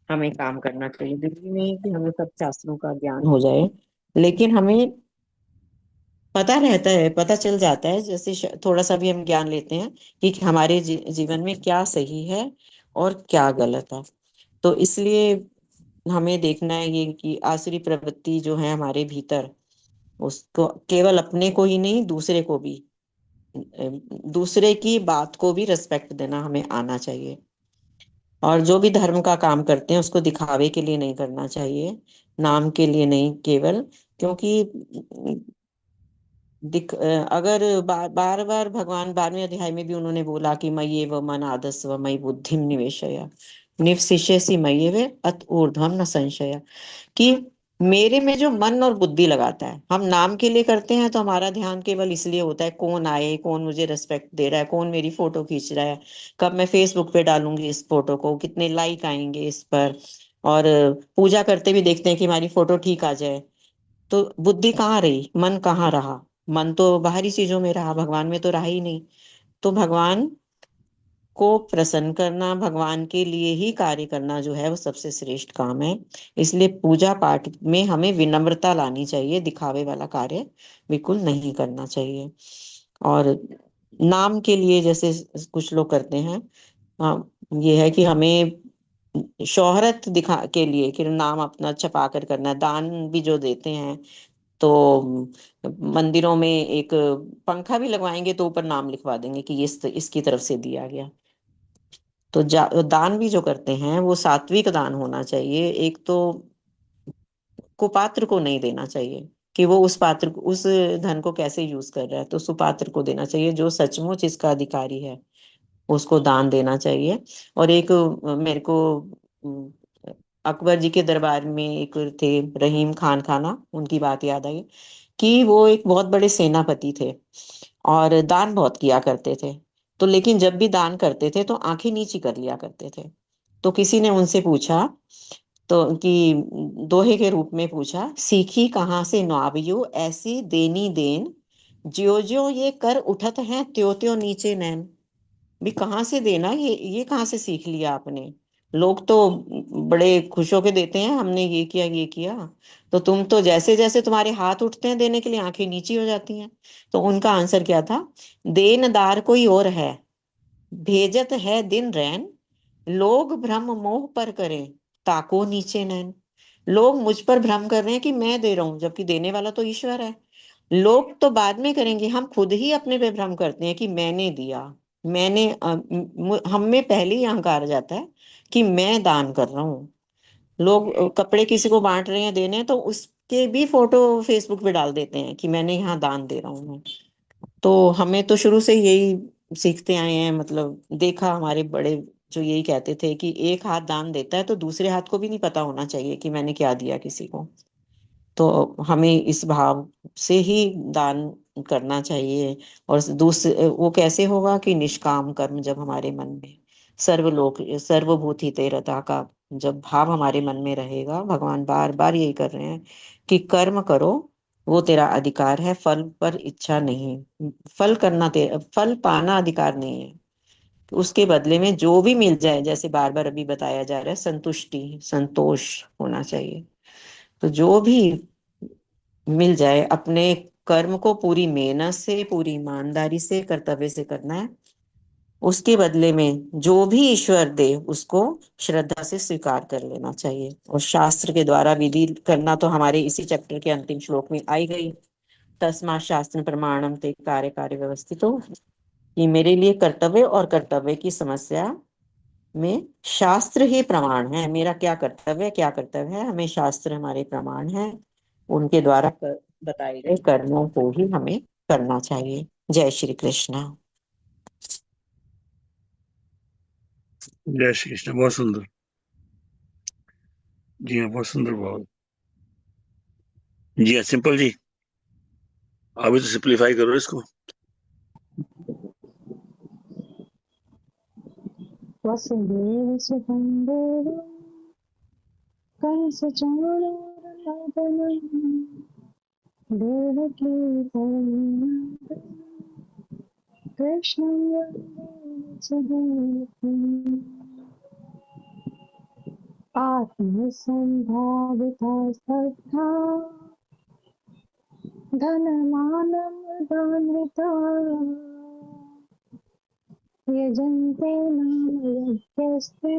हमें काम करना चाहिए। जरूरी नहीं कि हमें सब शास्त्रों का ज्ञान हो जाए, लेकिन हमें पता रहता है, पता चल जाता है, जैसे थोड़ा सा भी हम ज्ञान लेते हैं कि हमारे जीवन में क्या सही है और क्या गलत है। तो इसलिए हमें देखना है ये कि आसुरी प्रवृत्ति जो है हमारे भीतर, उसको केवल अपने को ही नहीं, दूसरे को भी, दूसरे की बात को भी रिस्पेक्ट देना हमें आना चाहिए। और जो भी धर्म का काम करते हैं उसको दिखावे के लिए नहीं करना चाहिए, नाम के लिए नहीं केवल। क्योंकि अगर बार बार भगवान 12वें अध्याय में भी उन्होंने बोला कि मय्ये व मन आदस्व मयि बुद्धिम निवेशय निवसिष्यसि मय्येव अत ऊर्ध्वं न संशय। कि मेरे में जो मन और बुद्धि लगाता है, हम नाम के लिए करते हैं तो हमारा ध्यान केवल इसलिए होता है कौन आए, कौन मुझे रिस्पेक्ट दे रहा है, कौन मेरी फोटो खींच रहा है, कब मैं फेसबुक पे डालूंगी इस फोटो को, कितने लाइक आएंगे इस पर। और पूजा करते भी देखते हैं कि हमारी फोटो ठीक आ जाए। तो बुद्धि कहाँ रही, मन कहाँ रहा? मन तो बाहरी चीजों में रहा, भगवान में तो रहा ही नहीं। तो भगवान को प्रसन्न करना, भगवान के लिए ही कार्य करना जो है वो सबसे श्रेष्ठ काम है। इसलिए पूजा पाठ में हमें विनम्रता लानी चाहिए, दिखावे वाला कार्य बिल्कुल नहीं करना चाहिए। और नाम के लिए जैसे कुछ लोग करते हैं, हाँ, ये है कि हमें शोहरत दिखा के लिए कि नाम अपना छपा कर करना है। दान भी जो देते हैं तो मंदिरों में एक पंखा भी लगवाएंगे तो ऊपर नाम लिखवा देंगे कि ये इसकी तरफ से दिया गया। तो दान भी जो करते हैं वो सात्विक दान होना चाहिए। एक तो कुपात्र को नहीं देना चाहिए कि वो उस पात्र को, उस धन को कैसे यूज कर रहा है, तो सुपात्र को देना चाहिए जो सचमुच इसका अधिकारी है, उसको दान देना चाहिए। और एक मेरे को अकबर जी के दरबार में एक थे, रहीम खान खाना, उनकी बात याद आई कि वो एक बहुत बड़े सेनापति थे और दान बहुत किया करते थे। तो लेकिन जब भी दान करते थे तो आंखें नीची कर लिया करते थे। तो किसी ने उनसे पूछा, तो कि दोहे के रूप में पूछा, सीखी कहाँ से नौआबियो ऐसी देनी देन, ज्यो ज्यो ये कर उठत हैं त्यों त्यों नीचे नैन। भी कहाँ से देना, ये कहाँ से सीख लिया आपने? लोग तो बड़े खुश होके देते हैं, हमने ये किया ये किया, तो तुम तो जैसे जैसे तुम्हारे हाथ उठते हैं देने के लिए आंखें नीची हो जाती हैं। तो उनका आंसर क्या था, देनदार कोई और है, भेजत है दिन रैन, लोग भ्रम मोह पर करें, ताको नीचे नैन। लोग मुझ पर भ्रम कर रहे हैं कि मैं दे रहा हूं, जबकि देने वाला तो ईश्वर है। लोग तो बाद में करेंगे, हम खुद ही अपने पे भ्रम करते हैं कि मैंने दिया, मैंने हम में पहले ही अहंकार आ जाता है कि मैं दान कर रहा हूँ। लोग कपड़े किसी को बांट रहे हैं, देने हैं, तो उसके भी फोटो फेसबुक पे डाल देते हैं कि मैंने यहाँ दान दे रहा हूँ। तो हमें तो शुरू से यही सीखते आए हैं, मतलब देखा हमारे बड़े जो यही कहते थे कि एक हाथ दान देता है तो दूसरे हाथ को भी नहीं पता होना चाहिए कि मैंने क्या दिया किसी को। तो हमें इस भाव से ही दान करना चाहिए। और दूसरे वो कैसे होगा कि निष्काम कर्म जब हमारे मन में सर्वलोक सर्वभूत हिते रता का जब भाव हमारे मन में रहेगा, भगवान बार बार यही कर रहे हैं कि कर्म करो, वो तेरा अधिकार है, फल पर इच्छा नहीं। फल पाना अधिकार नहीं है। उसके बदले में जो भी मिल जाए, जैसे बार बार अभी बताया जा रहा है, संतुष्टि संतोष होना चाहिए। तो जो भी मिल जाए, अपने कर्म को पूरी मेहनत से, पूरी ईमानदारी से, कर्तव्य से करना है। उसके बदले में जो भी ईश्वर दे उसको श्रद्धा से स्वीकार कर लेना चाहिए। और शास्त्र के द्वारा विधि करना तो हमारे इसी चैप्टर के अंतिम श्लोक में आई गई, तस्मात् शास्त्र प्रमाणम ते कार्य कार्य व्यवस्थितो। ये मेरे लिए कर्तव्य और कर्तव्य की समस्या में शास्त्र ही प्रमाण है। मेरा क्या कर्तव्य क्या कर्तव्य है, हमें शास्त्र हमारे प्रमाण है, उनके द्वारा बताए गए कर्मों को ही हमें करना चाहिए। जय श्री कृष्ण। जय श्री कृष्ण। बहुत सुंदर। जी हाँ, बहुत सुंदर भाव। जी हाँ, सिंपल जी, अभी तो सिंपलीफाई करो इसको। वसुदेव सुतंदेव कंस चाणूरमर्दन देवकी परमानंद कृष्ण वंदे सुदेवकी आत्मसंभाविता श्रद्धा धनमानमदान्विता यजन्ते नाम यज्ञस्ते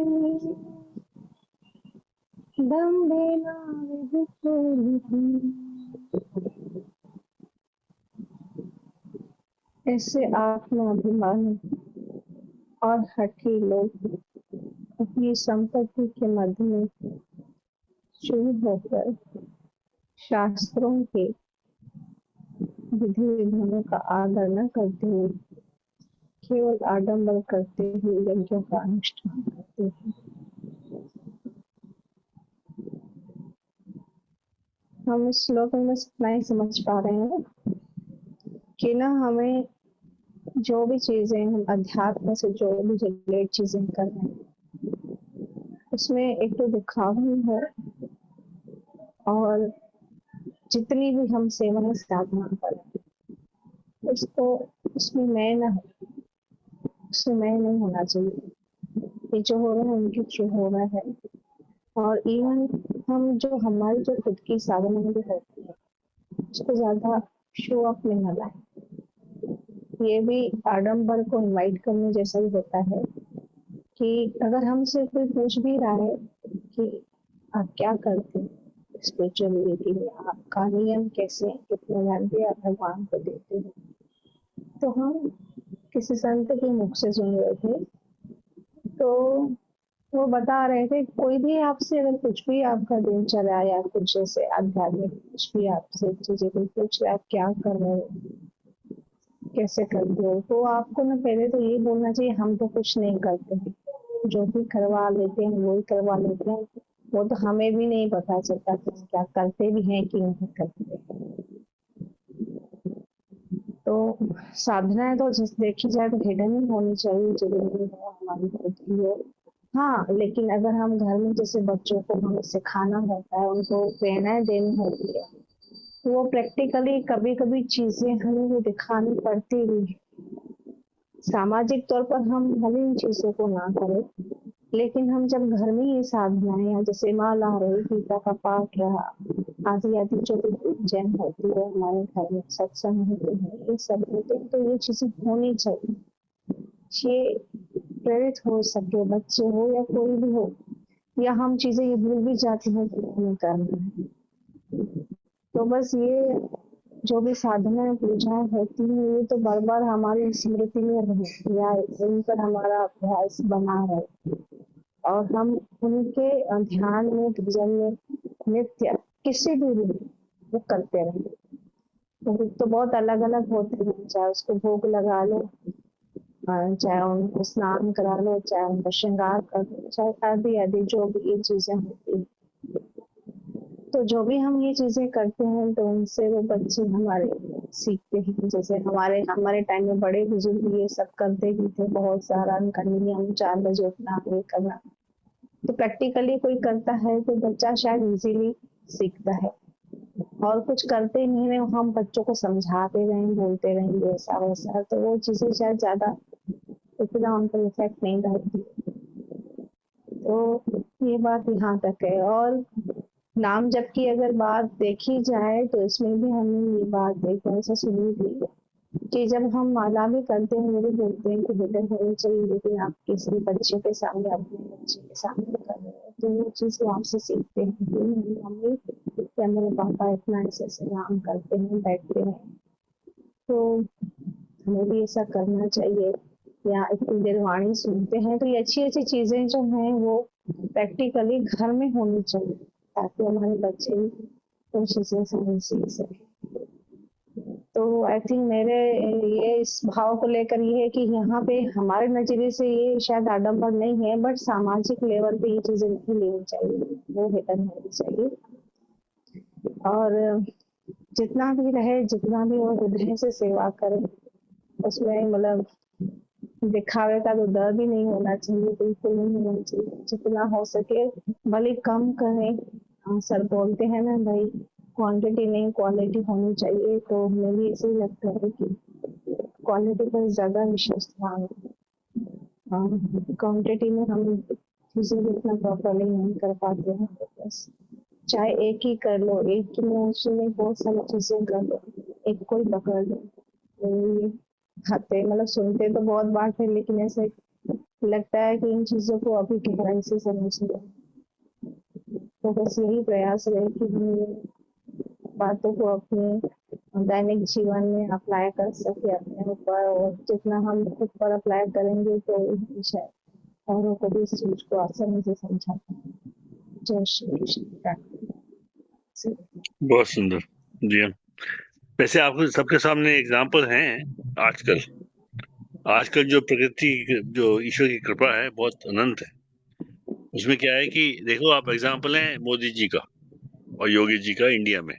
दम्भेन विधिपूर्वकम्। ऐसे आत्माभिमानी और हठी लोग अपनी संपत्ति के मध्य में चूर होकर शास्त्रों के विधि विधानों का आदर न करते हुए केवल आडंबर करते हुए यज्ञों का अनुष्ठान करते हैं। हम इस श्लोक में इतना ही समझ पा रहे हैं कि ना हमें जो भी चीजें हम अध्यात्म से जो भी रिलेट चीजें कर रहे हैं उसमें एक तो दिखावा ही है, और जितनी भी हम सेवा साधना करें उसको उसमें मैं नहीं होना चाहिए। ये जो हो रहा है उनके थ्रू हो रहा है। और इवन हमारी जो खुद की साधना भी होती है उसको ज्यादा शो ऑफ नहीं होना है। ये भी आडंबर को इनवाइट करने जैसा ही होता है कि अगर हमसे कोई पूछ भी रहा है कि आप क्या करते हैं स्पिरिचुअलिटी में, आपका नियम कैसे है, कितने घंटे आप भगवान को देते हैं, तो हम किसी संत के मुख से सुन रहे थे तो वो बता रहे थे कोई भी आपसे अगर कुछ भी आपका दिनचर्या या कुछ जैसे आध्यात्मिक कुछ भी आपसे चीजें कोई पूछ रहे आप क्या कर रहे हो कैसे करते हो, तो आपको ना पहले तो ये बोलना चाहिए हम तो कुछ नहीं करते हैं, जो भी करवा लेते हैं वही करवा लेते हैं, वो तो हमें भी नहीं पता चलता कि हम क्या करते भी हैं कि नहीं करते। तो साधनाएं तो जिस देखी जाए तो हिडन ही होनी चाहिए, जरूरी हो हमारी खुद की हो। हाँ, लेकिन अगर हम घर में जैसे बच्चों को हमें सिखाना होता है, उनको प्रेरणाएं देनी होती है, तो वो प्रैक्टिकली कभी कभी चीजें हमें वो दिखानी पड़ती भी है। सामाजिक तौर पर हम भले इन चीजों को ना करें, लेकिन हम जब घर में ये साधनाएं या जैसे माला रही, गीता का पाठ रहा, आदि आदि जो भी जैन होती है हमारे घर में, सत्संग होते हैं, ये सब होते हैं, तो ये चीजें होनी चाहिए। ये प्रेरित हो सके, बच्चे हो या कोई भी हो, या हम चीजें ये भूल भी जाते हैं कि हमें करना है। तो बस ये जो भी साधना पूजाएं होती हैं ये तो बार बार हमारी स्मृति में रहे या इन पर हमारा अभ्यास बना रहे और हम उनके ध्यान में भजन में नित्य किसी भी रूप में वो करते रहे। तो बहुत अलग अलग होते हैं, चाहे उसको भोग लगा लो, चाहे उनको स्नान करा लो, चाहे उनको श्रृंगार कर लो, चाहे आदि आदि जो भी ये चीजें होती हैं। तो जो भी हम ये चीजें करते हैं तो उनसे वो बच्चे हमारे सीखते हैं। जैसे हमारे हमारे टाइम में बड़े बुजुर्ग ये सब करते ही थे, बहुत सारा उनका नियम 4 बजे उठना, ये करना। तो प्रैक्टिकली कोई करता है तो बच्चा शायद इजीली सीखता है। और कुछ करते नहीं रहे, हम बच्चों को समझाते रहें, बोलते रहेंगे ऐसा वैसा, तो वो चीजें शायद ज्यादा इतना उन पर इफेक्ट नहीं डालती। तो ये बात यहाँ तक है। और नाम जप की अगर बात देखी जाए तो इसमें भी हमने ये बात एक बार से सुनी थी कि जब हम माला भी करते हैं, वो भी बोलते हैं कि हिडन होनी चाहिए, लेकिन आप किसी बच्चे के सामने, अपने बच्चे के सामने कर रहे हैं तो वो चीज वो आपसे सीखते हैं कि मेरी मम्मी या मेरे पापा इतना ऐसे ऐसे नाम करते हैं, बैठते हैं, तो हमें भी ऐसा करना चाहिए। या इतनी देर वाणी सुनते हैं, तो ये अच्छी अच्छी चीजें जो हैं वो प्रैक्टिकली घर में होनी चाहिए ताकि हमारे बच्चे उन चीजें से सीख सके। तो आई थिंक मेरे ये इस भाव को लेकर ये है कि यहाँ पे हमारे नजरिए से ये शायद आडम्बर नहीं है, बट सामाजिक लेवल पे ये चीजें नहीं लेनी चाहिए, वो हिडन होनी चाहिए। और जितना भी रहे, जितना भी वो हृदय से सेवा करे, उसमें मतलब दिखावे का तो डर भी नहीं होना चाहिए, बिल्कुल नहीं होना चाहिए। जितना हो सके भले कम करें। सर बोलते हैं ना भाई, क्वांटिटी नहीं क्वालिटी होनी चाहिए, तो हमें भी ऐसे ही लगता है कि क्वालिटी पर ज्यादा विशेष ध्यान, क्वांटिटी में हम चीजें इतना प्रॉपरली नहीं कर पाते हैं। बस चाहे एक ही कर लो, एक में उसमें बहुत सारी चीजें कर लो, एक को ही पकड़ लो, तो ये खाते मतलब सुनते तो बहुत बात है, लेकिन ऐसे लगता है कि इन चीजों को अभी गहराई से समझना। तो बस यही प्रयास रहे कि हम ये बातों को अपने दैनिक जीवन में अप्लाई कर सके अपने ऊपर, और जितना हम खुद पर अप्लाई करेंगे तो शायद औरों को भी इस चीज को आसानी से समझा पाएंगे। जय श्री कृष्ण। बहुत सुंदर जी। हाँ, वैसे आपको सबके सामने एग्जाम्पल हैं आजकल। आजकल जो प्रकृति, जो ईश्वर की कृपा है बहुत अनंत है। उसमें क्या है कि देखो, आप एग्जाम्पल हैं मोदी जी का और योगी जी का इंडिया में,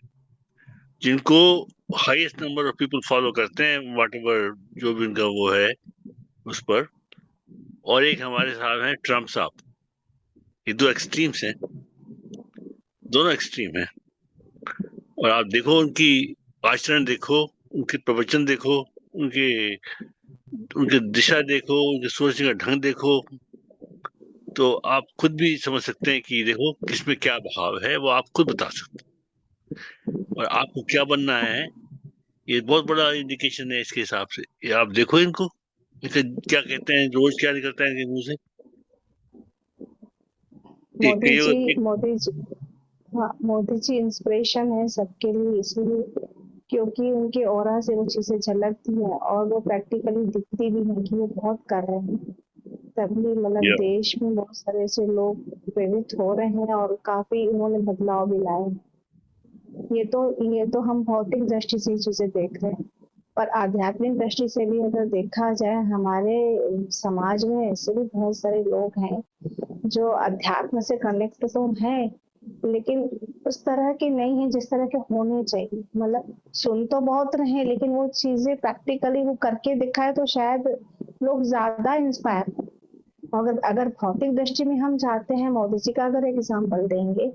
जिनको highest number of people follow करते हैं, व्हाट एवर जो भी उनका वो है उस पर। और एक हमारे साथ हैं ट्रम्प साहब। ये दो एक्सट्रीम्स हैं, दोनों एक्सट्रीम हैं। और आप देखो उनकी आचरण देखो, उनके प्रवचन देखो, उनके उनके दिशा देखो, उनके सोचने का ढंग देखो, तो आप खुद भी समझ सकते हैं कि देखो किसमें क्या भाव है, वो आप खुद बता सकते हैं। और आपको क्या बनना है, ये बहुत बड़ा इंडिकेशन है इसके हिसाब से। ये आप देखो इनको, इनके क्या कहते हैं, रोज क्या निकलता है इनके मुंह से। मोदी जी, हाँ, मोदी जी इंस्पिरेशन है सबके लिए, इसलिए क्योंकि उनके ऑरा से वो चीजें झलकती है और वो प्रैक्टिकली दिखती भी है कि वो बहुत कर रहे हैं। तभी मतलब देश में बहुत सारे ऐसे लोग प्रेरित हो रहे हैं और काफी उन्होंने बदलाव भी लाए हैं। ये तो हम भौतिक दृष्टि से चीजें देख रहे हैं, पर आध्यात्मिक दृष्टि से भी अगर देखा जाए, हमारे समाज में ऐसे भी बहुत सारे लोग हैं जो अध्यात्म से कनेक्ट तो हैं, लेकिन उस तरह के नहीं है जिस तरह के होने चाहिए। मतलब सुन तो बहुत रहे, लेकिन वो चीजें प्रैक्टिकली वो करके दिखाए तो शायद लोग ज्यादा इंस्पायर। अगर अगर भौतिक दृष्टि में हम जाते हैं, मोदी जी का अगर एग्जाम्पल देंगे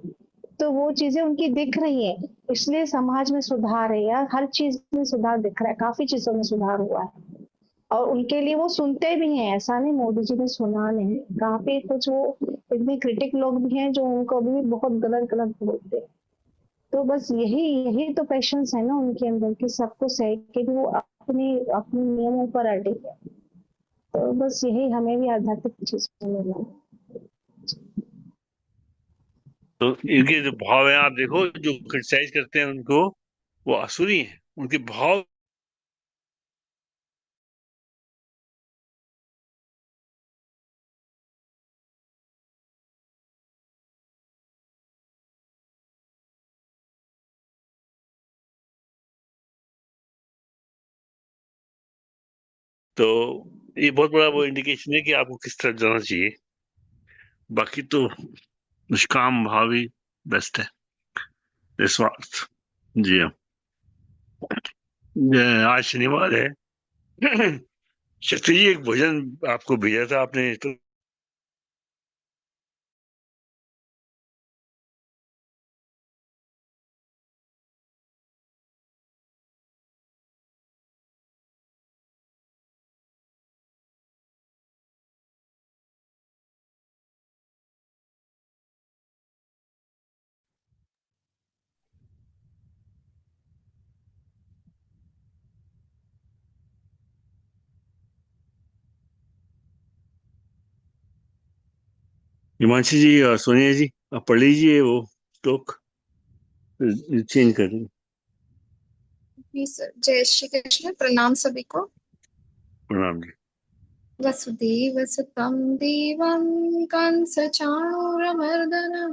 तो वो चीजें उनकी दिख रही है, इसलिए समाज में सुधार है, या हर चीज में सुधार दिख रहा है, काफी चीजों में सुधार हुआ है। और उनके लिए वो सुनते भी हैं, ऐसा नहीं मोदी जी ने सुना नहीं, काफी कुछ वो इतने क्रिटिक लोग भी हैं जो उनको अभी भी बहुत गलत गलत बोलते हैं। तो बस यही यही तो पेशेंस है ना उनके अंदर कि सबको सह के भी वो अपने अपने नियमों पर अड़े है। तो बस यही हमें भी आध्यात्मिक चीजों में मिला। तो इनके जो भाव है आप देखो, जो क्रिटिसाइज करते हैं उनको, वो आसुरी हैं, उनके भाव तो ये बहुत बड़ा वो इंडिकेशन है कि आपको किस तरफ जाना चाहिए। बाकी तो निष्काम भाव ही बेस्ट है, निस्वार्थ। जी हाँ। आज शनिवार है। शक्ति जी, एक भोजन आपको भेजा था आपने, तो हिमांशी जी और सोनिया जी, आप पढ़ लीजिए वो श्लोक, चेंज कर देंगे। जी सर, जय श्री कृष्ण। प्रणाम सभी को। प्रणाम जी। वसुदेव सुतं देवं कंस चाणूरमर्दनं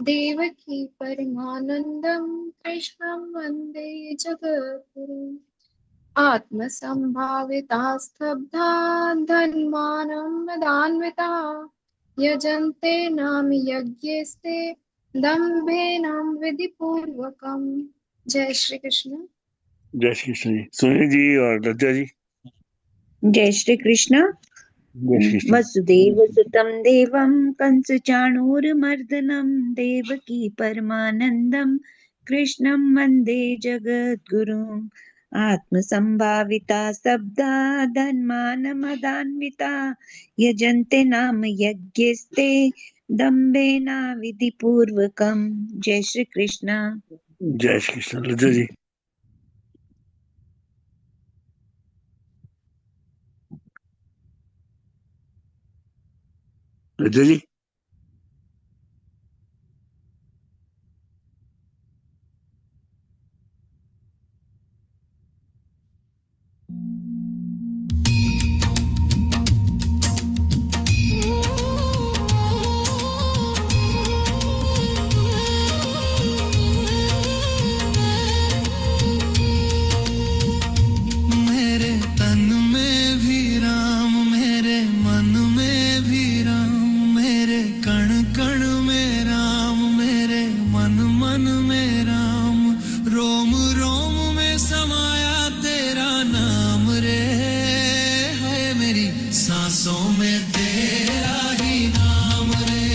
देवकी परमानंदं कृष्णं वंदे जगद्गुरुम्। आत्मसंभाविता स्तब्धा धन्मानं मदान्विता यजन्ते नाम यज्ञस्ते दम्भेनां विधिपूर्वकम्। जय श्री कृष्ण। जय श्री कृष्ण जी। सोनिया जी और लज्जा जी। जय श्री कृष्ण। जय श्री कृष्ण। वसुदेव सुतं देवं कंस चाणूरमर्दनं देवकी परमानंदं कृष्णं वंदे जगद्गुरुम्। आत्मसंभाविता स्तब्धा धन्मानमदान्विता यजन्ते नाम यज्ञस्ते दम्भेना विधिपूर्वकम्। जय श्री कृष्ण। जय श्री कृष्ण। लज्जा जी। लज्जा जी। मेरे तन में भी राम, मेरे मन में भी राम, मेरे कण कण में राम, मेरे मन मन में राम, रोम रोम में समाया तेरा नाम रे। है मेरी सांसों में तेरा ही नाम रे।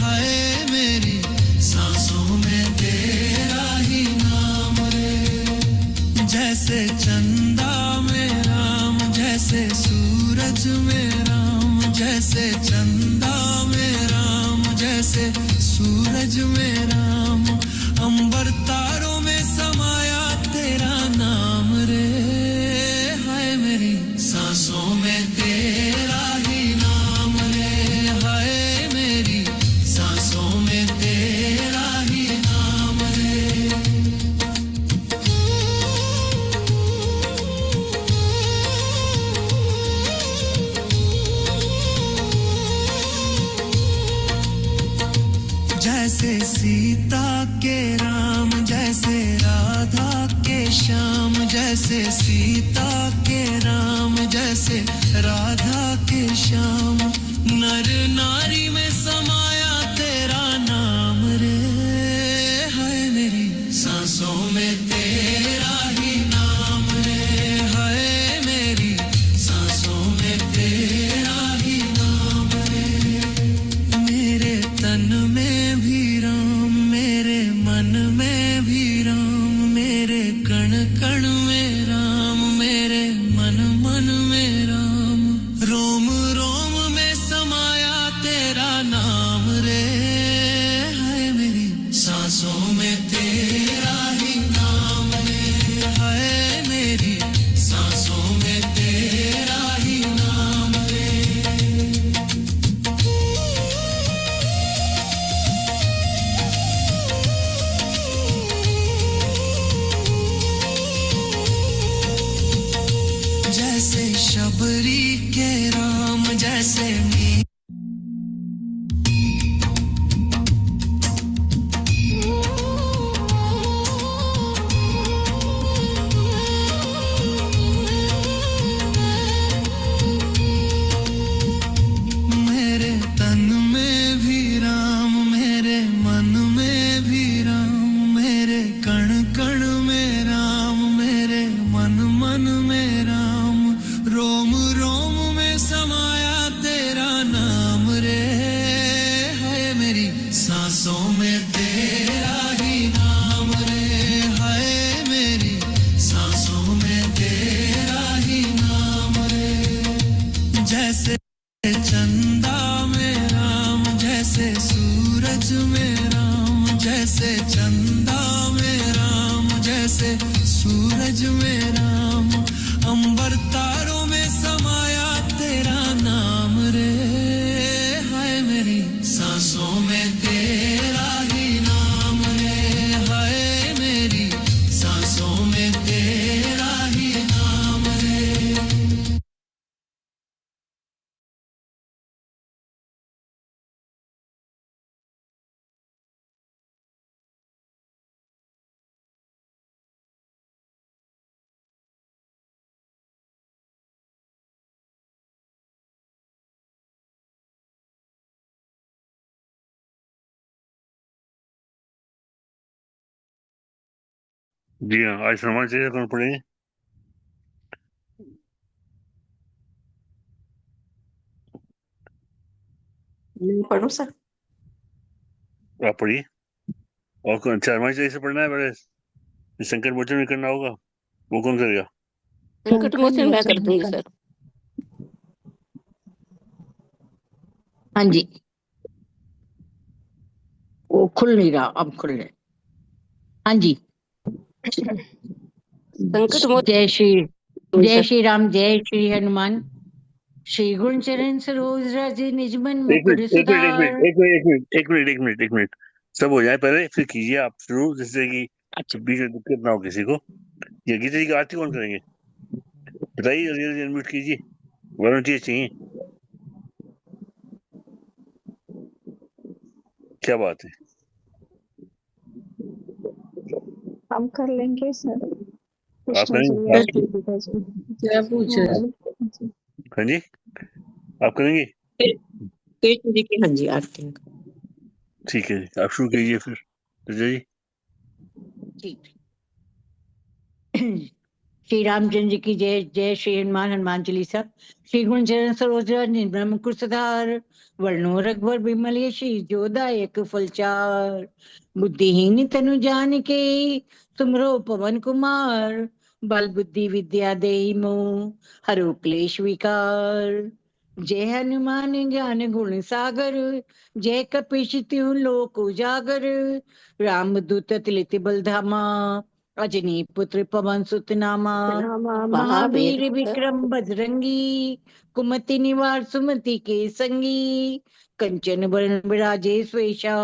है मेरी सांसों में तेरा ही नाम रे। जैसे चंदा में राम, जैसे सूरज में राम, जैसे चंदा में राम, जैसे सूरज में राम, अंबर तारों में समाया तेरा नाम रे। हाय मेरी सांसों में तेरा ही नाम रे। हाय मेरी सांसों में तेरा ही नाम रे। जैसे सीता के राम, जैसे राधा के श्याम, जैसे सीता के राम, जैसे राधा के श्याम, नर नारी में समाया तेरा नाम रे। है मेरी सांसों में तेरा ही नाम रे। है मेरी सांसों में तेरा ही नाम रे। मेरे तन में भी राम, मेरे मन में भी राम, मेरे कण कण में राम, मेरे जैसे शबरी के राम जैसे मी मेरे तन में भी राम मेरे मन में भी राम मेरे कण कण में राम मेरे मन मन में राम रोम रोम में समाया तेरा नाम रे है मेरी सांसों में तेरा ही नाम रे है मेरी सांसों में तेरा ही नाम रे जैसे चंदा में राम जैसे सूरज में राम जैसे चंदा में राम जैसे सूरज में राम अंबर तारों में समाया तेरा नाम रे है मेरी सांसों में तेरा ही नाम रे है मेरी सांसों में तेरा ही नाम रे जी हाँ, आज हनुमान चालीसा कौन पढ़ेंगे? मैं पढ़ूं सर? आप पढ़िए। और कौन अच्छा हनुमान चालीसा पढ़ना है? बड़े संकट मोचन भी करना होगा, वो कौन करेगा? संकट मोचन मैं कर दूंगी सर। हाँ जी, वो खुल नहीं रहा, अब खुल रहा है। हाँ जी, संकट मोचन जय श्री राम, जय श्री हनुमान। श्री गुण चरण सरोज रज निज मन एक मुकुर मिनट एक मिनट एक सुधार। मिनट एक मिनट एक मिनट एक मिनट एक मिनट एक मिनट सब हो जाए पहले, फिर कीजिए आप शुरू, जिससे कि बीच में दिक्कत ना हो किसी को। ये गीता जी की आरती कौन करेंगे बताइए, जल्दी जल्दी अनम्यूट कीजिए, वॉलंटियर चाहिए। क्या बात है? हम कर लेंगे सर। आप कृष्ण जी करेंगे? या आप गीता जी। क्या पूछ रहे हैं? हाँ जी, आप करेंगे? कृष्ण जी की हाँ जी आरती। ठीक है, आप शुरू कीजिए फिर जी। ठीक। श्री रामचंद्र जी की जय। जय श्री हनुमान। हनुमान चालीसा। श्री गुण चरण सरोज निर्मल मुकुर सुधार वर्णो रघुवर बिमल यशी जोदायक फलचार बुद्धिहीन तनु जानिके तुमरो पवन कुमार बल बुद्धि विद्या देहि मोह हरो क्लेश विकार जय हनुमान ज्ञान गुण सागर जय कपीश तिहु लोक उजागर राम दूत अतुलित बल धामा अजनी पुत्र पवन सुत नामा महावीर विक्रम बजरंगी कुमति निवार सुमति के संगी कंचन वरण विराजे स्वेशा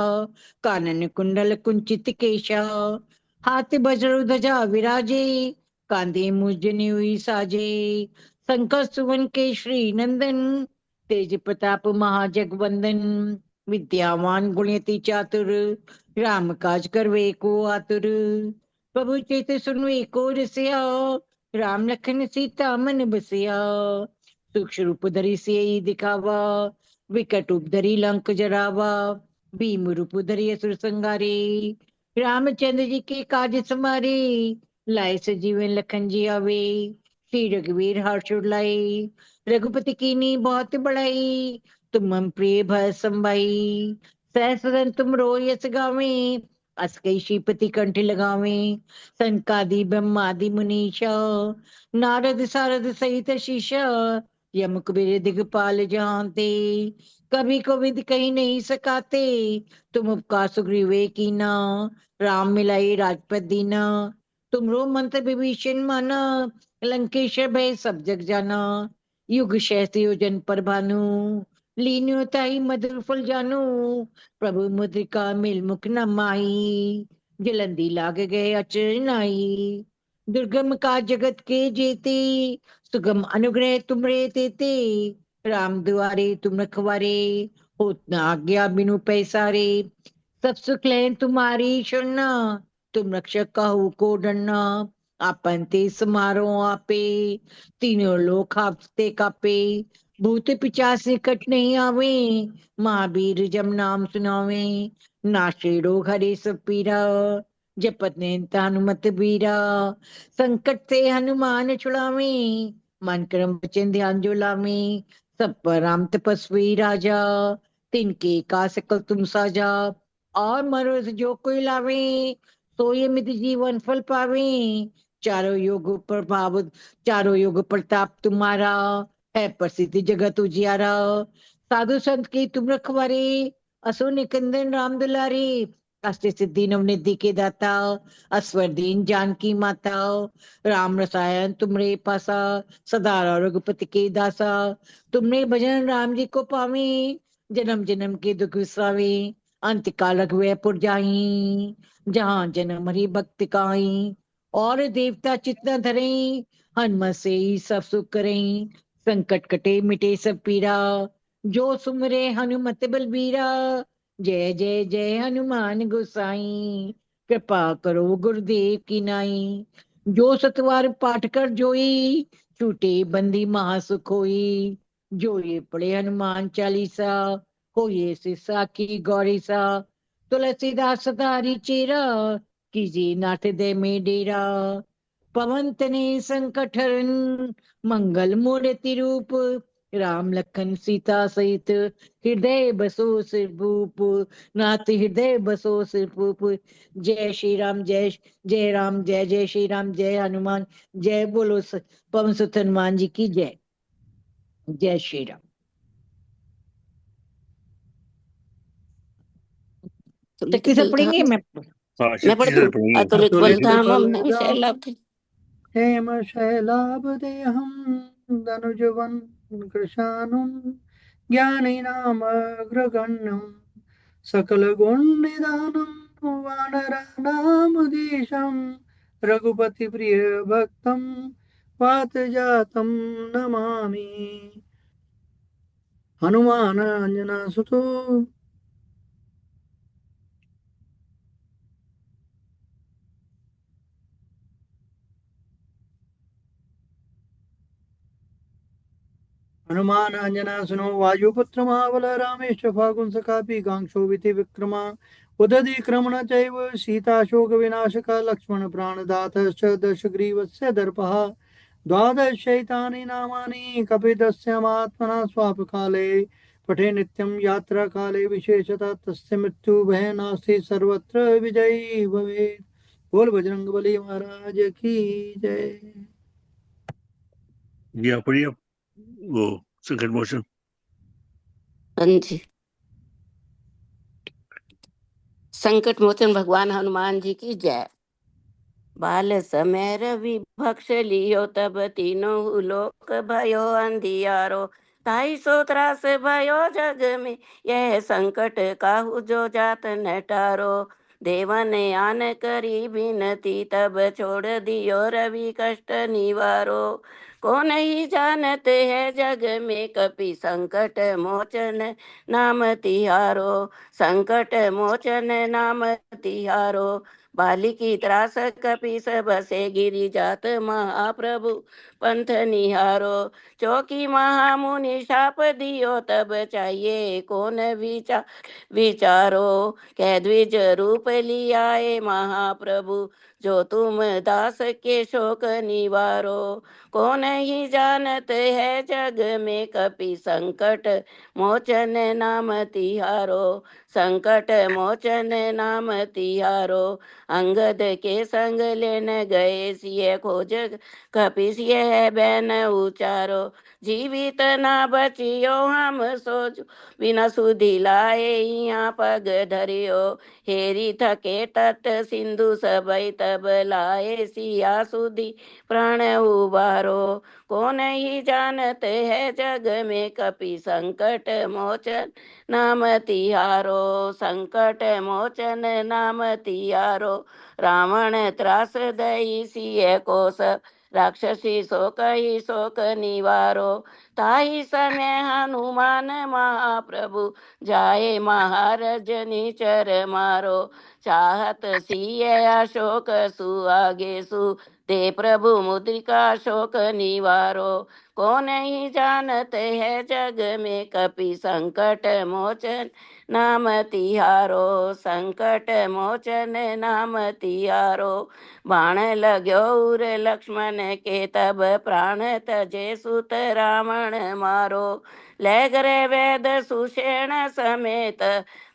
कानन कुंडल कुंचित केशा हाथ वज्र ध्वजा विराजे कांधे मुजनी हुई साजे शंकर सुवन केशरी नंदन तेज प्रताप महाजगवंदन विद्यावान गुणयति चातुर राम काज करवे को आतुर प्रभु चेत सुनो एको रसिया राम लखन सीता मन बसिया सूक्ष्म रूप धरि सियहि दिखावा विकट रूप धरि लंक जरावा भीम रूप धरि असुर संगारे रामचंद्र जी के काज समारे लाए सजीवन लखन जी आवे श्री रघुवीर हर्ष उर रघुपति कीनी बहुत बड़ाई तुम मम प्रिय भय संभाई सहस्रन तुम रो यस गावे अस कई श्रीपति कंठ लगावे संकादि ब्रह्मादि मुनीषा नारद सारद सहित शीशा यम कुबेर दिगपाल जहांते कभी को विद कहीं नहीं सकाते तुम उपकार सुग्रीवे कीना राम मिलाई राजपत दीना तुमरो मंत्र विभीषण माना लंकेश भय सब जग जाना युग सहस्त्र योजन पर भानु लीन्यो ताई मधुर फल जानू प्रभु मुद्रिका मिल मुख न माही जलंदी लाग गए अचर नाई दुर्गम का जगत के जेते सुगम अनुग्रह तुमरे तेते, राम दुआरे तुम रखवारे, होत न आज्ञा बिनु पैसारे। सब सुख लें तुम्हारी शरणा, तुम रक्षक कहू को डरना। आपन ते समारो आपे, तीनों लोक आपते कापे। भूत पिचास निकट नहीं आवे, महावीर जब नाम सुनावे। नाशे रोग हरे सब पीरा, जपत नेता हनुमत बीरा। संकट से हनुमान छुड़ावे, मन क्रम वचन ध्यान जो लावे। सब पर राम तपस्वी राजा, तिनके का सकल तुम साजा। और मनोरथ जो कोई लावे, सोई मित जीवन फल पावे। चारों युग प्रभाव, चारों युग प्रताप तुम्हारा, है प्रसिद्ध जगत उजियारा। साधु संत की तुम रखवारे, असुर निकंदन राम दुलारे। अष्ट सिद्धि नवनिधि के दाता, असवर दीन जानकी माता। राम रसायन तुमरे पासा, सदा रघुपति के दासा। तुमने भजन राम जी को पावे, जन्म जन्म के दुख विसरावे। अंत काल रघुवर जाई, जहाँ जन्म हरि भक्त काई। और देवता चित्त धरे, हनुमत से ही सब सुख करें। संकट कटे मिटे सब पीरा, जो सुमरे हनुमत बलबीरा। जय जय जय हनुमान गोसाई, कृपा करो गुरुदेव की नाई। जो सतवार पाठ कर जोई, छूटे बंदी महासुख होई। जो ये पढ़े हनुमान चालीसा, हो ये सिसा की गौरी सा। तुलसीदास सदारी चेरा, कीजिए नाथ दे में डेरा। पवन तने संकट हरन, मंगल मूर्ति रूप। राम लखन सीता सहित, हृदय बसो सिर भूप। नाथ हृदय बसो सिर भूप। जय श्री राम जय राम, जय जय श्री राम, जय हनुमान। जय बोलो पवन सुत हनुमान जी की जय। जय श्री राम। शक्ति से पढ़ेंगे। मैं हाँ मैं शक्ति पढ़ से दूं। पढ़ेंगे। अतुलित अतुलित बलधामम बलधाम शैलाभ। हेम शैलाभदेहं धनुजवन कृशानुं ज्ञानिनामग्रगण्यं सकलगुणनिधानं वानराणामधीशं रघुपतिप्रियभक्तं वातजातं नमामि। हनुमान अंजनासुतो हनुमान अंजनासुनो वायुपुत्र महाबल रामेश फागुन सकापि कांक्षोभिति विक्रमा उदधि क्रमण चैव सीताशोक विनाशका लक्ष्मण प्राणदातश्च दशग्रीवस्य दर्पः द्वादशैतानि नामानि कपितस्यमात्मना स्वापकाले पठे नित्यं यात्रा काले विशेषतः तस्य मृत्यु भय नास्ति सर्वत्र विजयी भवेत्। बोल बजरंग बली महाराज की जय। जी आप पढ़िए वो संकट मोचन। हाँ जी। संकट मोचन भगवान हनुमान जी की जय। बाल समय रवि भक्ष लियो, तब तीनों लोक भयो अंधियारो। 250 त्रास भयो जग में, यह संकट काहू जो जात न टारो। देवन आन करी बिनती, तब छोड़ दियो रवि कष्ट निवारो। को नहीं जानते है जग में, कपि संकट मोचन नाम तिहारो। संकट मोचन नाम तिहारो। बालिकी त्रास कपीस बसे, गिरि जात महाप्रभु पंथ निहारो। चौकी महामुनि शाप दियो, तब चाहिए कौन विचारो। कह द्विज रूप लियाए महाप्रभु, जो तुम दास के शोक निवारो। कौन ही जानत है जग में, कपि संकट मोचन नाम तिहारो। संकट मोचन नाम तिहारो। अंगद के संग लेन गए, सिय खोज कपिस यह बैन उचारो। जीवित ना बचियो हम सोचो, बिना सुधि लाए यहाँ पग धरियो। हेरी थके तट सिंधु सबई, तब लाए सिया सुधि प्राण उबारो। कौन ही जानत है जग में, कपि संकट मोचन नाम तिहारो। संकट मोचन नाम तिहारो। रावण त्रास दई सिय को राक्षसी शोक ही शोक निवारो। ताही समय हनुमान महाप्रभु जाए महाराज निचर मारो। चाहत सिय अशोक सुआगे सु ते प्रभु मुद्रिका शोक निवारो। को नहीं जानते है जग में कपि संकट मोचन नाम तिहारो। संकट मोचन नाम तिहारो। बाण लाग्यो उर लक्ष्मण के तब प्राण तजे सुत रावण मारो। ले गरे वेद सुषेण समेत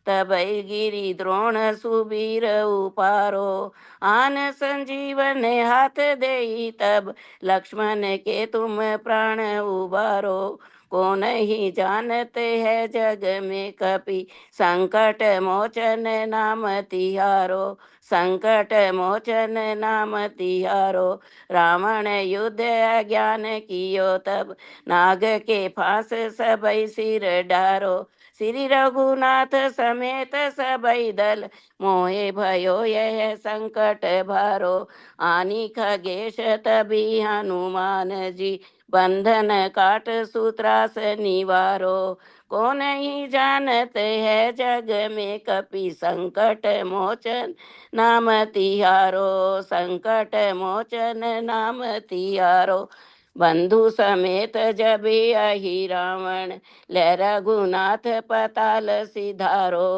तबई गिरी द्रोण सुबीर उपारो। आन संजीवन हाथ देई तब लक्ष्मण के तुम प्राण उबारो। को नहीं जानते है जग में कपि संकट मोचन नाम तिहारो। संकट मोचन नाम तिहारो। रावण युद्ध अज्ञान कियो तब नाग के फांस सबई सिर डारो। श्री रघुनाथ समेत सबई दल मोहे भयो यह संकट भारो। आनी खगेश तभी हनुमान जी बंधन काट सूत्रास निवारो। को नहीं जानते है जग में कपि संकट मोचन नाम तिहारो। संकट मोचन नाम तिहारो। बंधु समेत जब अहि रावण ले रघुनाथ पताल सिधारो।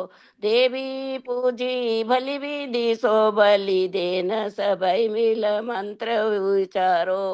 देवी पूजी भली विधि सो बलि देन सबई मिल मंत्र उचारो।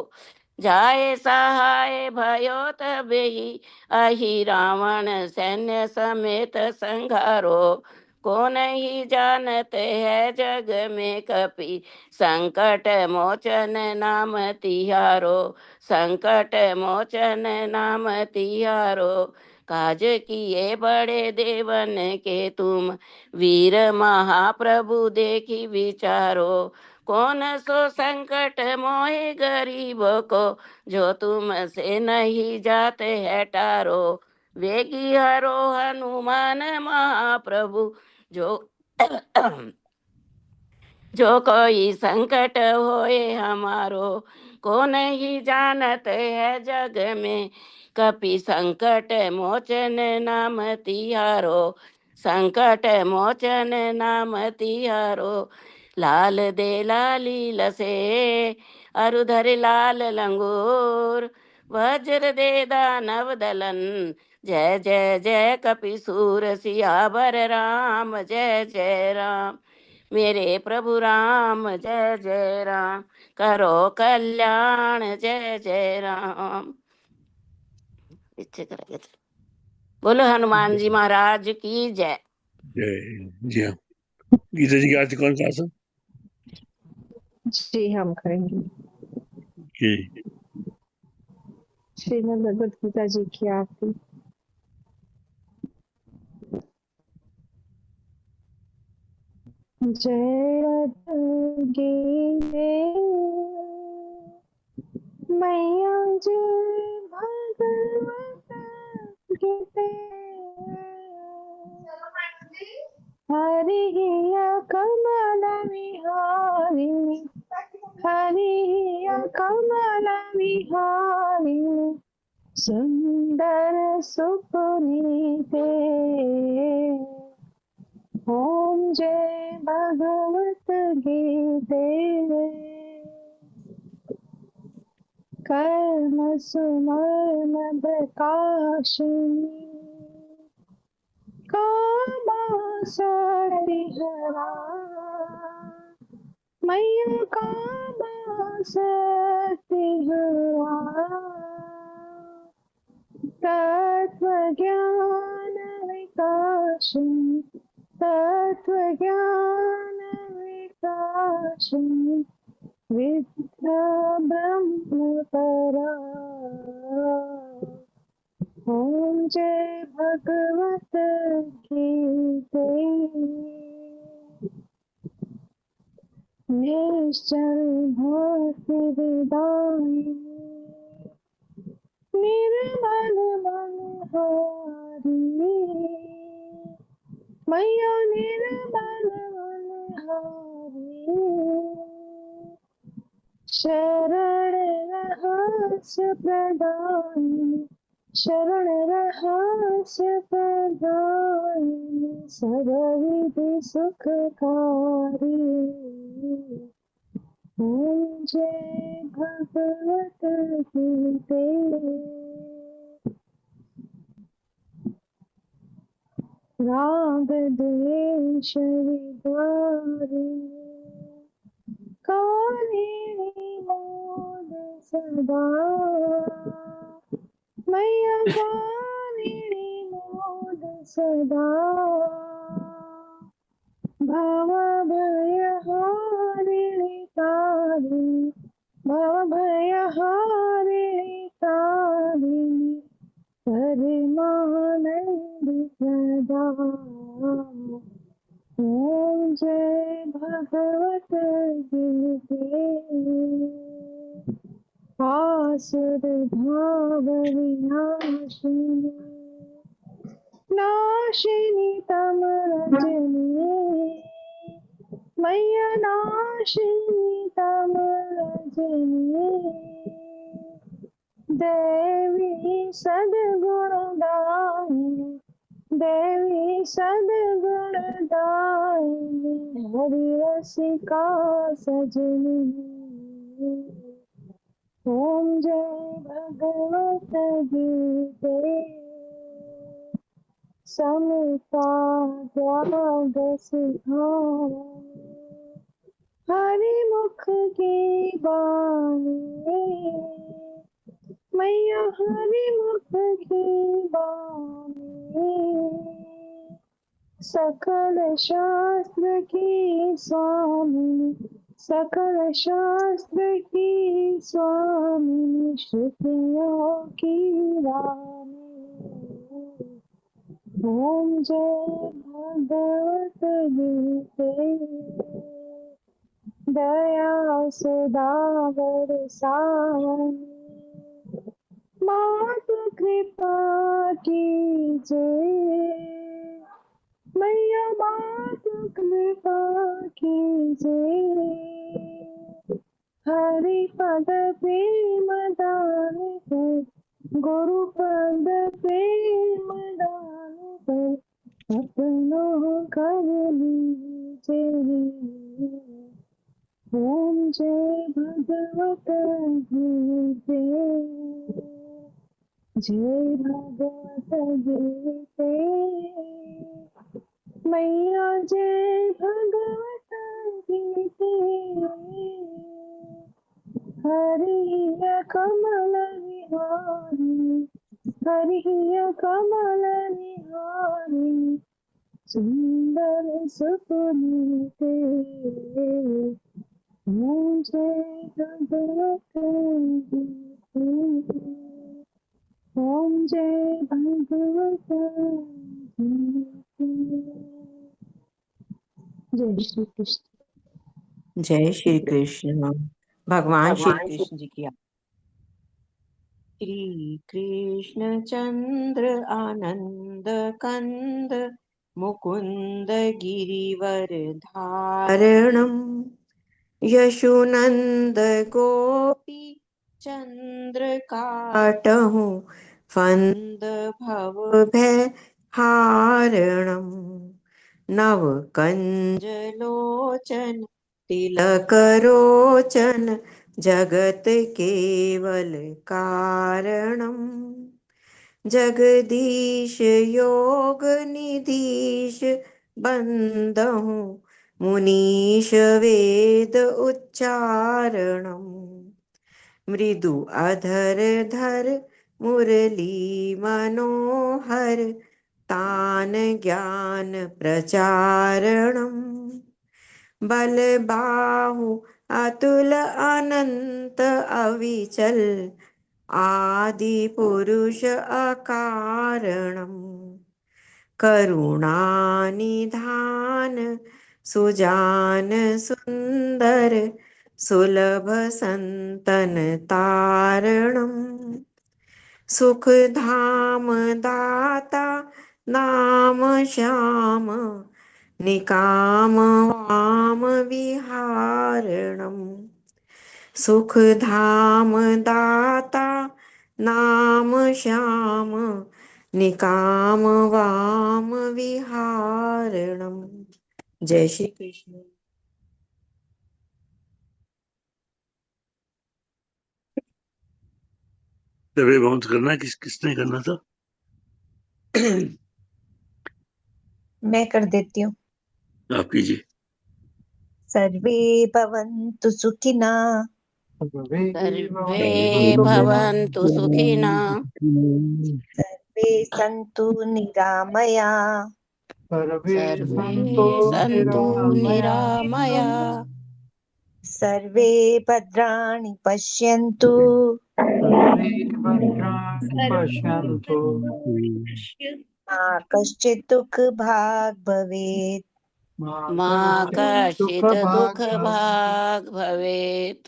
जाए सहाय भयो तबहि अहि रावण सैन्य समेत संघारो। को नहीं जानते है जग में कपि संकट मोचन नाम तिहारो। संकट मोचन नाम तिहारो। काज किए बड़े देवन के तुम वीर महाप्रभु देखी विचारो। कौन सो संकट मोहे गरीब को जो तुम से नहीं जाते है टारो। वेगी हरो हनुमान महाप्रभु जो जो कोई संकट होए हमारो। को नहीं जानत है जग में कपि संकट मोचन नाम तिहारो। संकट मोचन नाम तिहारो। लाल दे लाली लसे अरुधर लाल लंगूर वज्र दे दानव दलन। जय जय जय कपिसूर सियावर राम जय जय राम। मेरे प्रभु राम जय जय राम। करो कल्याण जय जय राम। इच्छे करेंगे। बोलो हनुमान जी महाराज की जय। जय। जी हाँ, गीता जी की आरती कौन सा आसन? जी हम करेंगे। जी। श्रीमद् भगवत गीता जी की आरती। जय गीते मैया जय भगवत गीते हरि कमल विहारिणी हरि कमल विहारिणी सुंदर सुपुनीते। ओम जय भगवत गीते कर्म सुमर्म प्रकाशिनी कामासक्ति हरा मैया कामासक्ति हरा। तत्व ज्ञान विकासिनी तत्व ज्ञान विकासिनी विद्या ब्रह्म परा। ओम जय भगवत गीते निश्चल भक्ति विदायिनी निर्मल मनहारिणी मैया निर्मल मनहारिणी शरण रहस्य प्रदायिनी शरण रहस्य प्रदायिनी सर्वविधि सुखकारी ओम जय भगवत गीते। राग द्वेष विदारिणी कालिनी मोद सदा मैया कालिनी मोद सदा भव भय हारिणी तारिणी भव भय हारिणी तारिणी परमानंद सदा ओम जय भगवत गीते। आसुर भाव विनाशिनी नाशिनी तम रजनी मैया नाशिनी तम रजनी देवी सद्गुणदायिनी देवी सद्गुणदायिनी हरि रसिका सजनी ओम जय भगवत गीते। समता त्याग सिखानी हरि मुख की बानी मैया हरि मुख की बानी सकल शास्त्र की स्वामी सकल शास्त्र की स्वामी श्रुतियों की रानी ओम जय भगवत गीते। दया सुधा बरसावनी मात कृपा कीजिए मैया मात कृपा कीजिए हरि पद प्रेम दान कर गुरु पद प्रेम दान कर अपनों कर लीजिए ओम जय भगवत गीते। जय भगवत गीते मैया जय भगवत गीते। हरिय कमल विहारी हरिय कमल विहारी सुंदर सुपुनीते ओम जय भगवत गीते। ओम जय भगवत गीते। जय श्री कृष्ण। जय श्री कृष्ण। भगवान श्री कृष्ण जी की श्री कृष्ण चंद्र आनंद कंद मुकुंद गिरिवर धारणम यशुनंद गोपी चंद्र काटहु फंद भव भय हारणम नव कंज लोचन तिलक रोचन जगत केवल कारणम जगदीश योग निधीश बंदहु मुनीश वेद उच्चारणम मृदु अधर धर मुरली मनोहर तान ज्ञान प्रचारणम बल बाहु अतुल अनंत अविचल आदि पुरुष अकारणम करुणानिधान सुजान सुंदर सुलभ संतन तारणम सुख धाम दाता नाम श्याम निकाम वाम विहारणम सुख धाम दाता नाम श्याम निकाम वाम विहारणम। जय श्री कृष्ण। बाउंस करना है, किसने करना था? मैं कर देती हूँ। आप कीजिए। सर्वे भवन्तु सुखिना सर्वे भवन्तु सुखिनः सर्वे सन्तु निरामया सर्वे सन्तु निरामया सर्वे भद्राणि पश्यन्तु पश्यन्तु मा कश्चित् दुःखभाग् भवेत् मा कश्चित् दुःखभाग् भवेत्।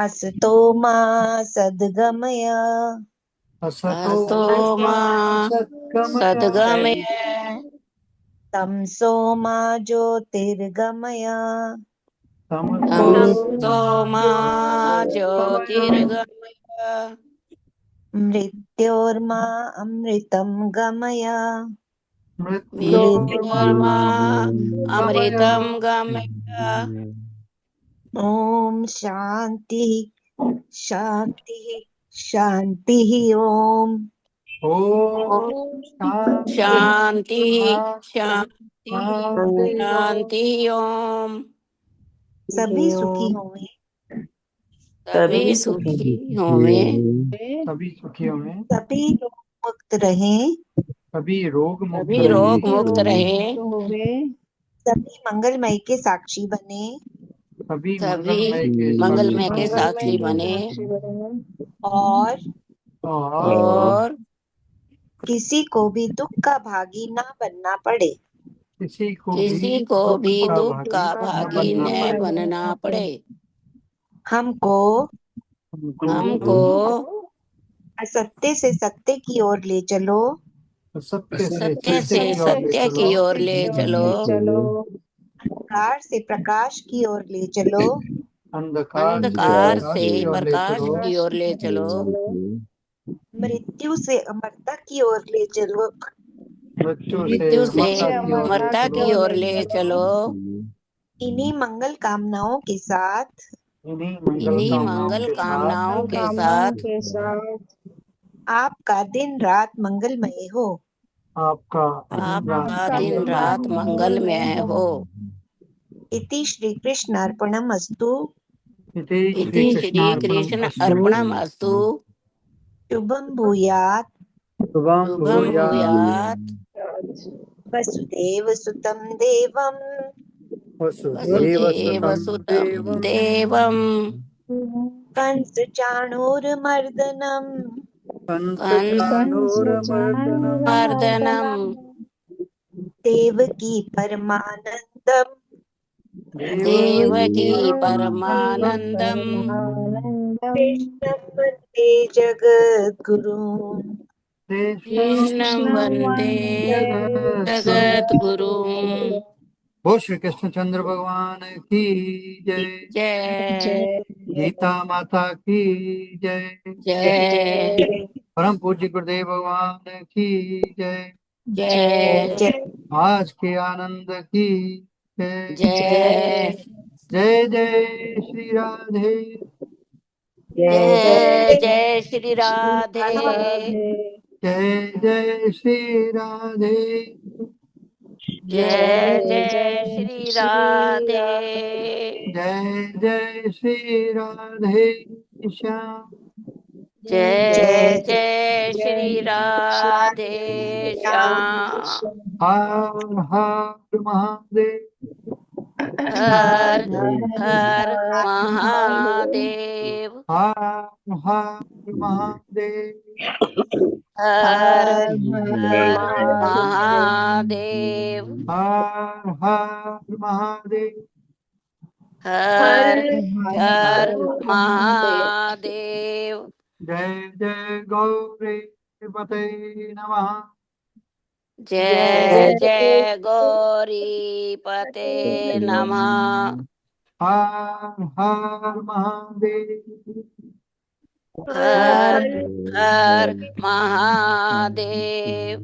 असतो मा सद्गमय असतो मा सद्गमय तमसो मा ज्योतिर्गमय तमसो मा ज्योतिर्गमय मृत्योर्मा अमृतं गमय मृत्योर्मा अमृतं गमय। ॐ शान्ति शान्ति शान्ति ॐ शांति शांति शांति ओम। सभी सुखी होंगे सभी सुखी होवे सभी सुखी हों, सभी रोग मुक्त रहें सभी रोग मुक्त सभी रोग मुक्त रहे सभी मंगलमय के साक्षी बने सभी सभी मंगलमय मंगलमय के साक्षी बने और और किसी को भी दुख का भागी ना बनना पड़े। किसी को भी दुख का भागी न बनना पड़े। हमको असत्य से सत्य की ओर ले चलो सत्य सत्य से सत्य की ओर ले चलो अंधकार से प्रकाश की ओर ले चलो अंधकार से प्रकाश की ओर ले चलो मृत्यु से अमरता की ओर ले चलो मृत्यु से अमरता की ओर ले चलो। इन्हीं मंगल कामनाओं के साथ इन्हीं मंगल कामनाओं के साथ आपका दिन रात मंगलमय हो आपका दिन रात मंगलमय हो। इति श्री कृष्ण अर्पणमस्तु इति श्री कृष्ण अर्पणमस्तु। शुभम भूयात् शुभम भूयात् वसुदेव सुतं देवं वसुदेव सुतं देवं कंस चाणूरमर्दनम् कंसचाणूरमर्दनम् देवकी परमानंदम देवकी परमानंदम् कृष्णं वन्दे जगद्गुरुं कृष्णं वन्दे जगद्गुरुं। बोल श्री कृष्णचंद्र भगवान की जय। जय गीता माता की जय। जय परम पूज्य गुरुदेव भगवान की जय। जय आज के आनंद की जय। जय जय जय श्री राधे। जय जय श्री राधे। जय जय श्री राधे। जय जय श्री राधे। जय जय श्री राधे श्याम। जय जय श्री राधे श्याम। हर हर महादेव। हर हर महादेव। हर हर महादेव। हर हर महादेव। हर हर महादेव। हर हर महादेव। जय जय गौरी पते नमः। जय जय गौरी पते नमः। हर हर महादेव। हर जय हर महादेव।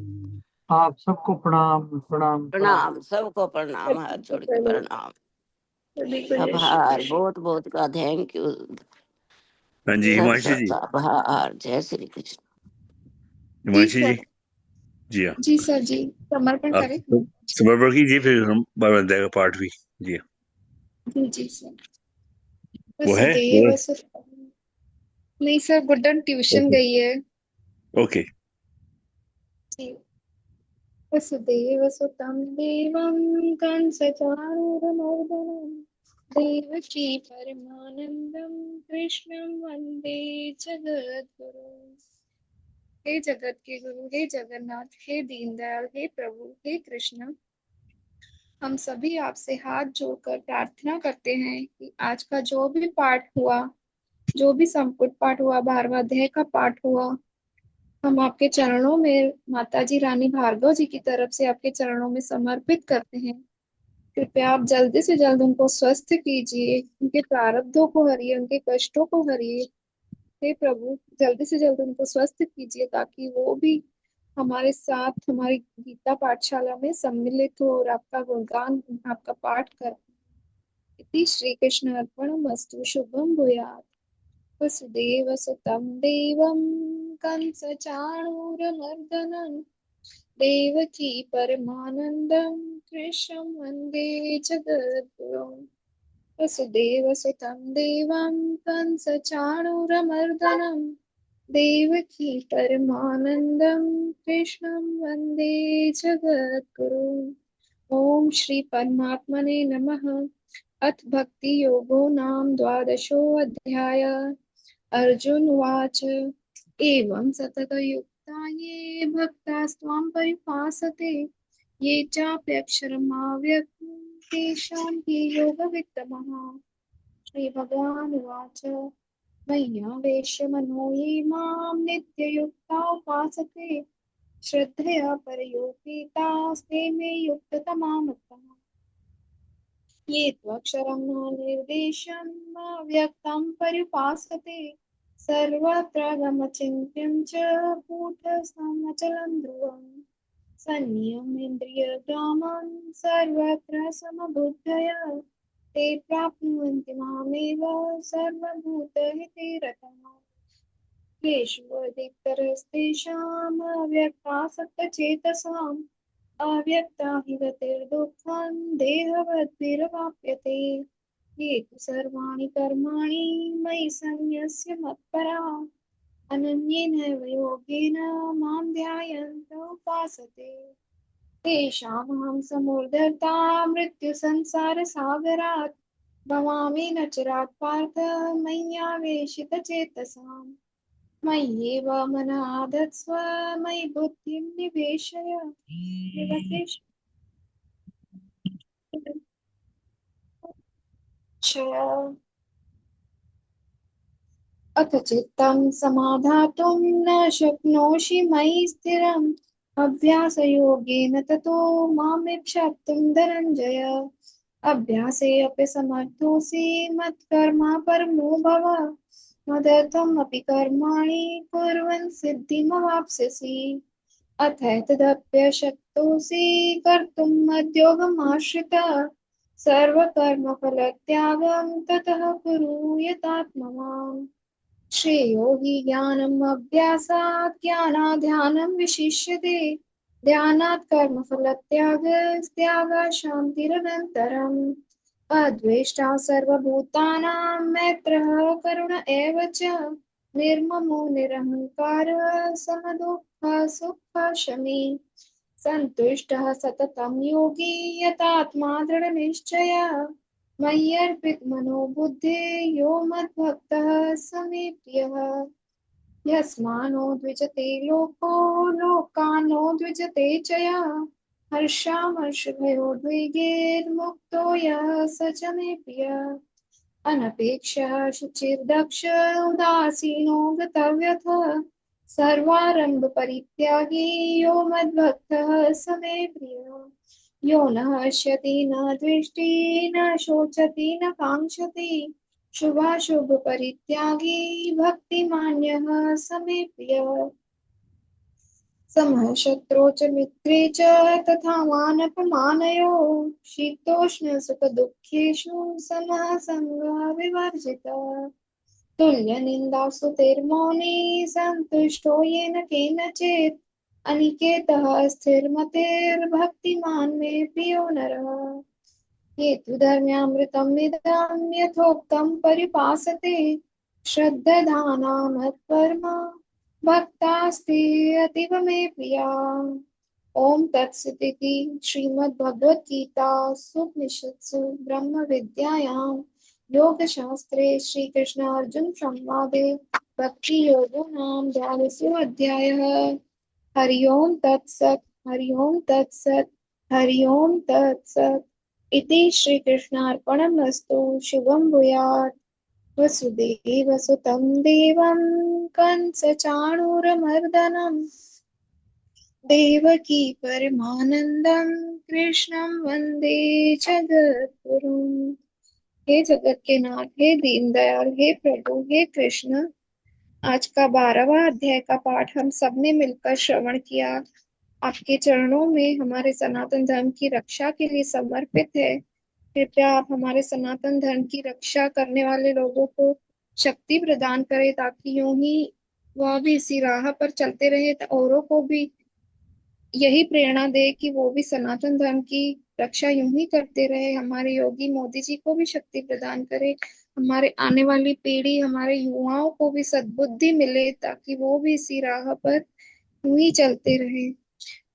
आप सबको प्रणाम प्रणाम प्रणाम। प्रणाम, सबको प्रणाम, हाथ जोड़ के प्रणाम। सभी को जय श्री आभार, कृष्ण। बहुत बहुत का थैंक यू। हाँ जी, सब हिमांशी जी। सबका आभार। जय श्री कृष्ण। जी हिमांशी जी। सर। जी हाँ, जी सर जी, समर्पण आप करें। समर्पण कीजिए, फिर हम बाबा जाएगा पाठ भी। जी हाँ। जी जी सर। वो है वसुदेव वो। वसुदेव। नहीं सर, गुड्डन ट्यूशन ओके गई है। ओके। जी। वसुदेव सुतं देवं कंसचाणूरमर्दनं देवकी परमानंदं कृष्णं वंदे जगद्गुरुं। हे जगत के गुरु, हे जगन्नाथ, हे दीनदयाल, हे प्रभु, हे कृष्ण, हम सभी आपसे हाथ जोड़कर प्रार्थना करते हैं कि आज का जो भी पाठ हुआ, जो भी संपुट पाठ हुआ, भावाध्याय का पाठ हुआ, हम आपके चरणों में माता जी रानी भार्गव जी की तरफ से आपके चरणों में समर्पित करते हैं। कृपया आप जल्दी से जल्द उनको स्वस्थ कीजिए, उनके प्रारब्धों को हरिए, उनके कष्टों को हरिए। हे प्रभु, जल्दी से जल्द उनको स्वस्थ कीजिए ताकि वो भी हमारे साथ हमारी गीता पाठशाला में सम्मिलित हो और आपका गुणगान, आपका पाठ कर। इति श्री कृष्ण अर्पणमस्तु। शुभम भूयात्। वसुदेव सुतं देवं कंसचाणूरमर्दनं देवकी परमानन्दं कृष्णं वन्दे जगद्गुरुं। वसुदेव सुतं देवं कंसचाणूरमर्दनं देवकी परमानन्दं कृष्णं वन्दे जगद्गुरुं। ओम श्री परमात्मने नमः। अथ भक्ति योगो नाम द्वादशोऽध्याय। अर्जुन उवाच एवं सततयुक्ता ये भक्तास्त्वां पर्युपासते ये चाप्यक्षरमाव्यक्तं तेषां हि योगवित्तमः। श्रीभगवानुवाच मय्यावेश्य मनो ये मां नित्ययुक्ता उपासते श्रद्धया परयोपितास्ते मे युक्ततमा मतः। ये त्वक्षरं न निर्देशं व्यक्तं पर्युपासते सर्वत्र गमचिन्त्यं च कूटस्थमचलं ध्रुवम् संयमेन्द्रियग्रामं सर्वत्र समबुद्धया ते प्राप्नुवन्ति मामेव सर्वभूतहिते रताः। येषु अधिकतरस्तेषाम् अव्यक्तासक्तचेतसाम् अव्यक्ता हि गतिर्दुःखं देहवद्भिरवाप्यते। ये तु सर्वाणि कर्माणि मयि सन्न्यस्य मत्पराः अनन्येनैव योगेन मां ध्यायन्त उपासते तेषामहं समुद्धर्ता मृत्युसंसारसागरात् भवामि न चिरात् पार्थ मय्यावेशितचेतसाम्। मय्येव मन आधत्स्व मयि बुद्धिं निवेशय। अथ चित्तं समाधातुं न शक्नोषि मयि स्थिरम् अभ्यासयोगेन ततो मामिच्छाप्तुं धनञ्जय। अभ्यासेऽपि समर्थोऽसि मत्कर्मा परमो भव मदर्थमपि कर्माणि कुर्वन् सिद्धिमवाप्स्यसि। अथैतदप्यशक्तोऽसि कर्तुं मद्योगमाश्रितः सर्वकर्मफलत्यागं ततः कुरु यतात्मवान्। श्रेयो हि ज्ञानम् अभ्यासात् ज्ञानाध्यानं विशिष्यते ध्यानात् कर्मफलत्यागस्त्यागात् शान्तिरनन्तरम्। अद्वेष्टा सर्वभूतानां मैत्रः करुण एव च निर्ममो निरहङ्कारः समदुःखसुखशमी सन्तुष्टः सततं योगी यतात्मा दृढनिश्चयः मय्यर्पितमनो बुद्धिः यो मद्भक्तः स मे प्रियः। यस्मानो द्विजते लोको लोकानो द्विजते च यः हर्षामर्षभयोद्वेगैर्मुक्तो यः स च मे प्रियः। अनपेक्षः शुचिर्दक्ष उदासीनो गतव्यथः सर्वारम्भ परित्यागी यो मद्भक्तः स मे प्रियः। यो न हश्यति न द्वेष्टि न शोचति न काङ्क्षति शुभाशुभ परित्यागी भक्तिमान्यः समे प्रियः समः शत्रौ च मित्रे च तथा मानपमानयोः शीतोष्ण सुख दुःखेषु समः सङ्गः विवर्जितः तुल्यनिन्दास्तुतिर्मौनी सन्तुष्टो येन केनचित् अनिकेतः स्थिरमतिर्भक्तिमान् मे प्रियो नरः ये तु धर्म्यामृतम् इदं यथोक्तं परिपासते श्रद्धाना मत्परमा भक्तास्ते अतीव मे प्रिया। ओम तत्सदिति श्रीमद्भगवद्गीतासूपनिषत्सु ब्रह्म विद्यायां योगशास्त्रे श्रीकृष्ण अर्जुन संवादे भक्ति योगो नाम 12वां अध्यायः। हरि ओम तत्सत् हरि ओम तत्सत् हरि ओम तत्सत् इति श्रीकृष्णार्पणमस्तु। शुभं भूयात्। वसुदेवसुतं देवं कंसचाणूरमर्दनं देवकी परमानंदं कृष्णं वंदे जगद्गुरुं। हे जगत के नाथ, हे दीनदयाल, हे प्रभु, हे कृष्ण, आज का 12वां अध्याय का पाठ हम सब ने मिलकर श्रवण किया। आपके चरणों में हमारे सनातन धर्म की रक्षा के लिए समर्पित है। कृपया आप हमारे सनातन धर्म की रक्षा करने वाले लोगों को शक्ति प्रदान करें, ताकि यूं ही वह भी इसी राह पर चलते रहे, औरों को भी यही प्रेरणा दे कि वो भी सनातन धर्म की रक्षा यूं ही करते रहे। हमारे योगी मोदी जी को भी शक्ति प्रदान करे, हमारे आने वाली पीढ़ी, हमारे युवाओं को भी सद्बुद्धि मिले, ताकि वो भी इसी राह पर यूं ही चलते रहे।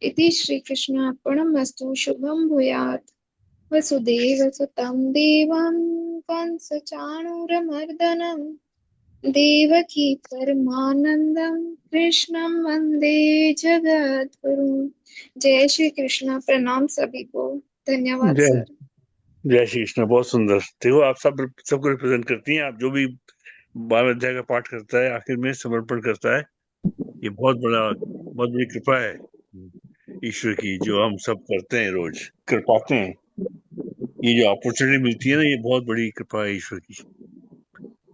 इति श्री कृष्णार्पणमस्तु। शुभं भूयात्। वसुदेवसुतं देवं कंसचाणूरमर्दनं देवकी परमानंदं कृष्णं वंदे जगद्गुरुं। जय श्री कृष्ण। प्रणाम सभी को। धन्यवाद जय सर। जय श्री कृष्ण। बहुत सुंदर। देखो, आप सबको रिप्रेजेंट करती हैं। आप जो भी 12 अध्याय का पाठ करता है, आखिर में समर्पण करता है, ये बहुत बड़ी कृपा है ईश्वर की, जो हम सब करते हैं, रोज कर पाते हैं। ये जो अपॉर्चुनिटी मिलती है ना, ये बहुत बड़ी कृपा है ईश्वर की।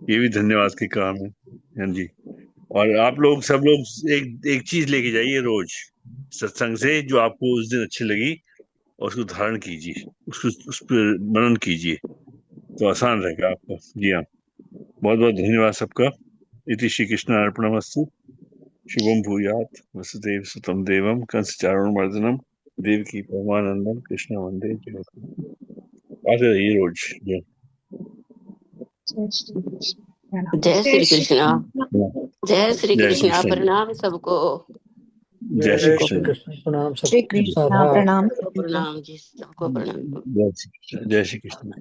ये भी धन्यवाद की काम है। हाँ जी। और आप लोग सब लोग एक चीज लेके जाइए रोज सत्संग से, जो आपको उस दिन अच्छी लगी, और उसको धारण कीजिए, उस पर मनन कीजिए, तो आसान रहेगा आपका। जी हाँ, बहुत बहुत धन्यवाद सबका। इति श्री कृष्ण अर्पणमस्तु। शुभम भूयात्। वसुदेव सुतं देवम कंसचाणूरमर्दनम देवकी परमानंदम कृष्ण वंदे जगद्गुरुं। आते रहिए रोज। जय जय श्री कृष्ण। जय श्री जय श्री कृष्ण। कृष्ण। प्रणाम सबको। जय श्री जय कृष्ण। श्री कृष्ण। प्रणाम श्री सबको। कृष्णा आभार। प्रणाम सबको सभी को। प्रणाम जी, सबको प्रणाम। जय श्री कृष्ण।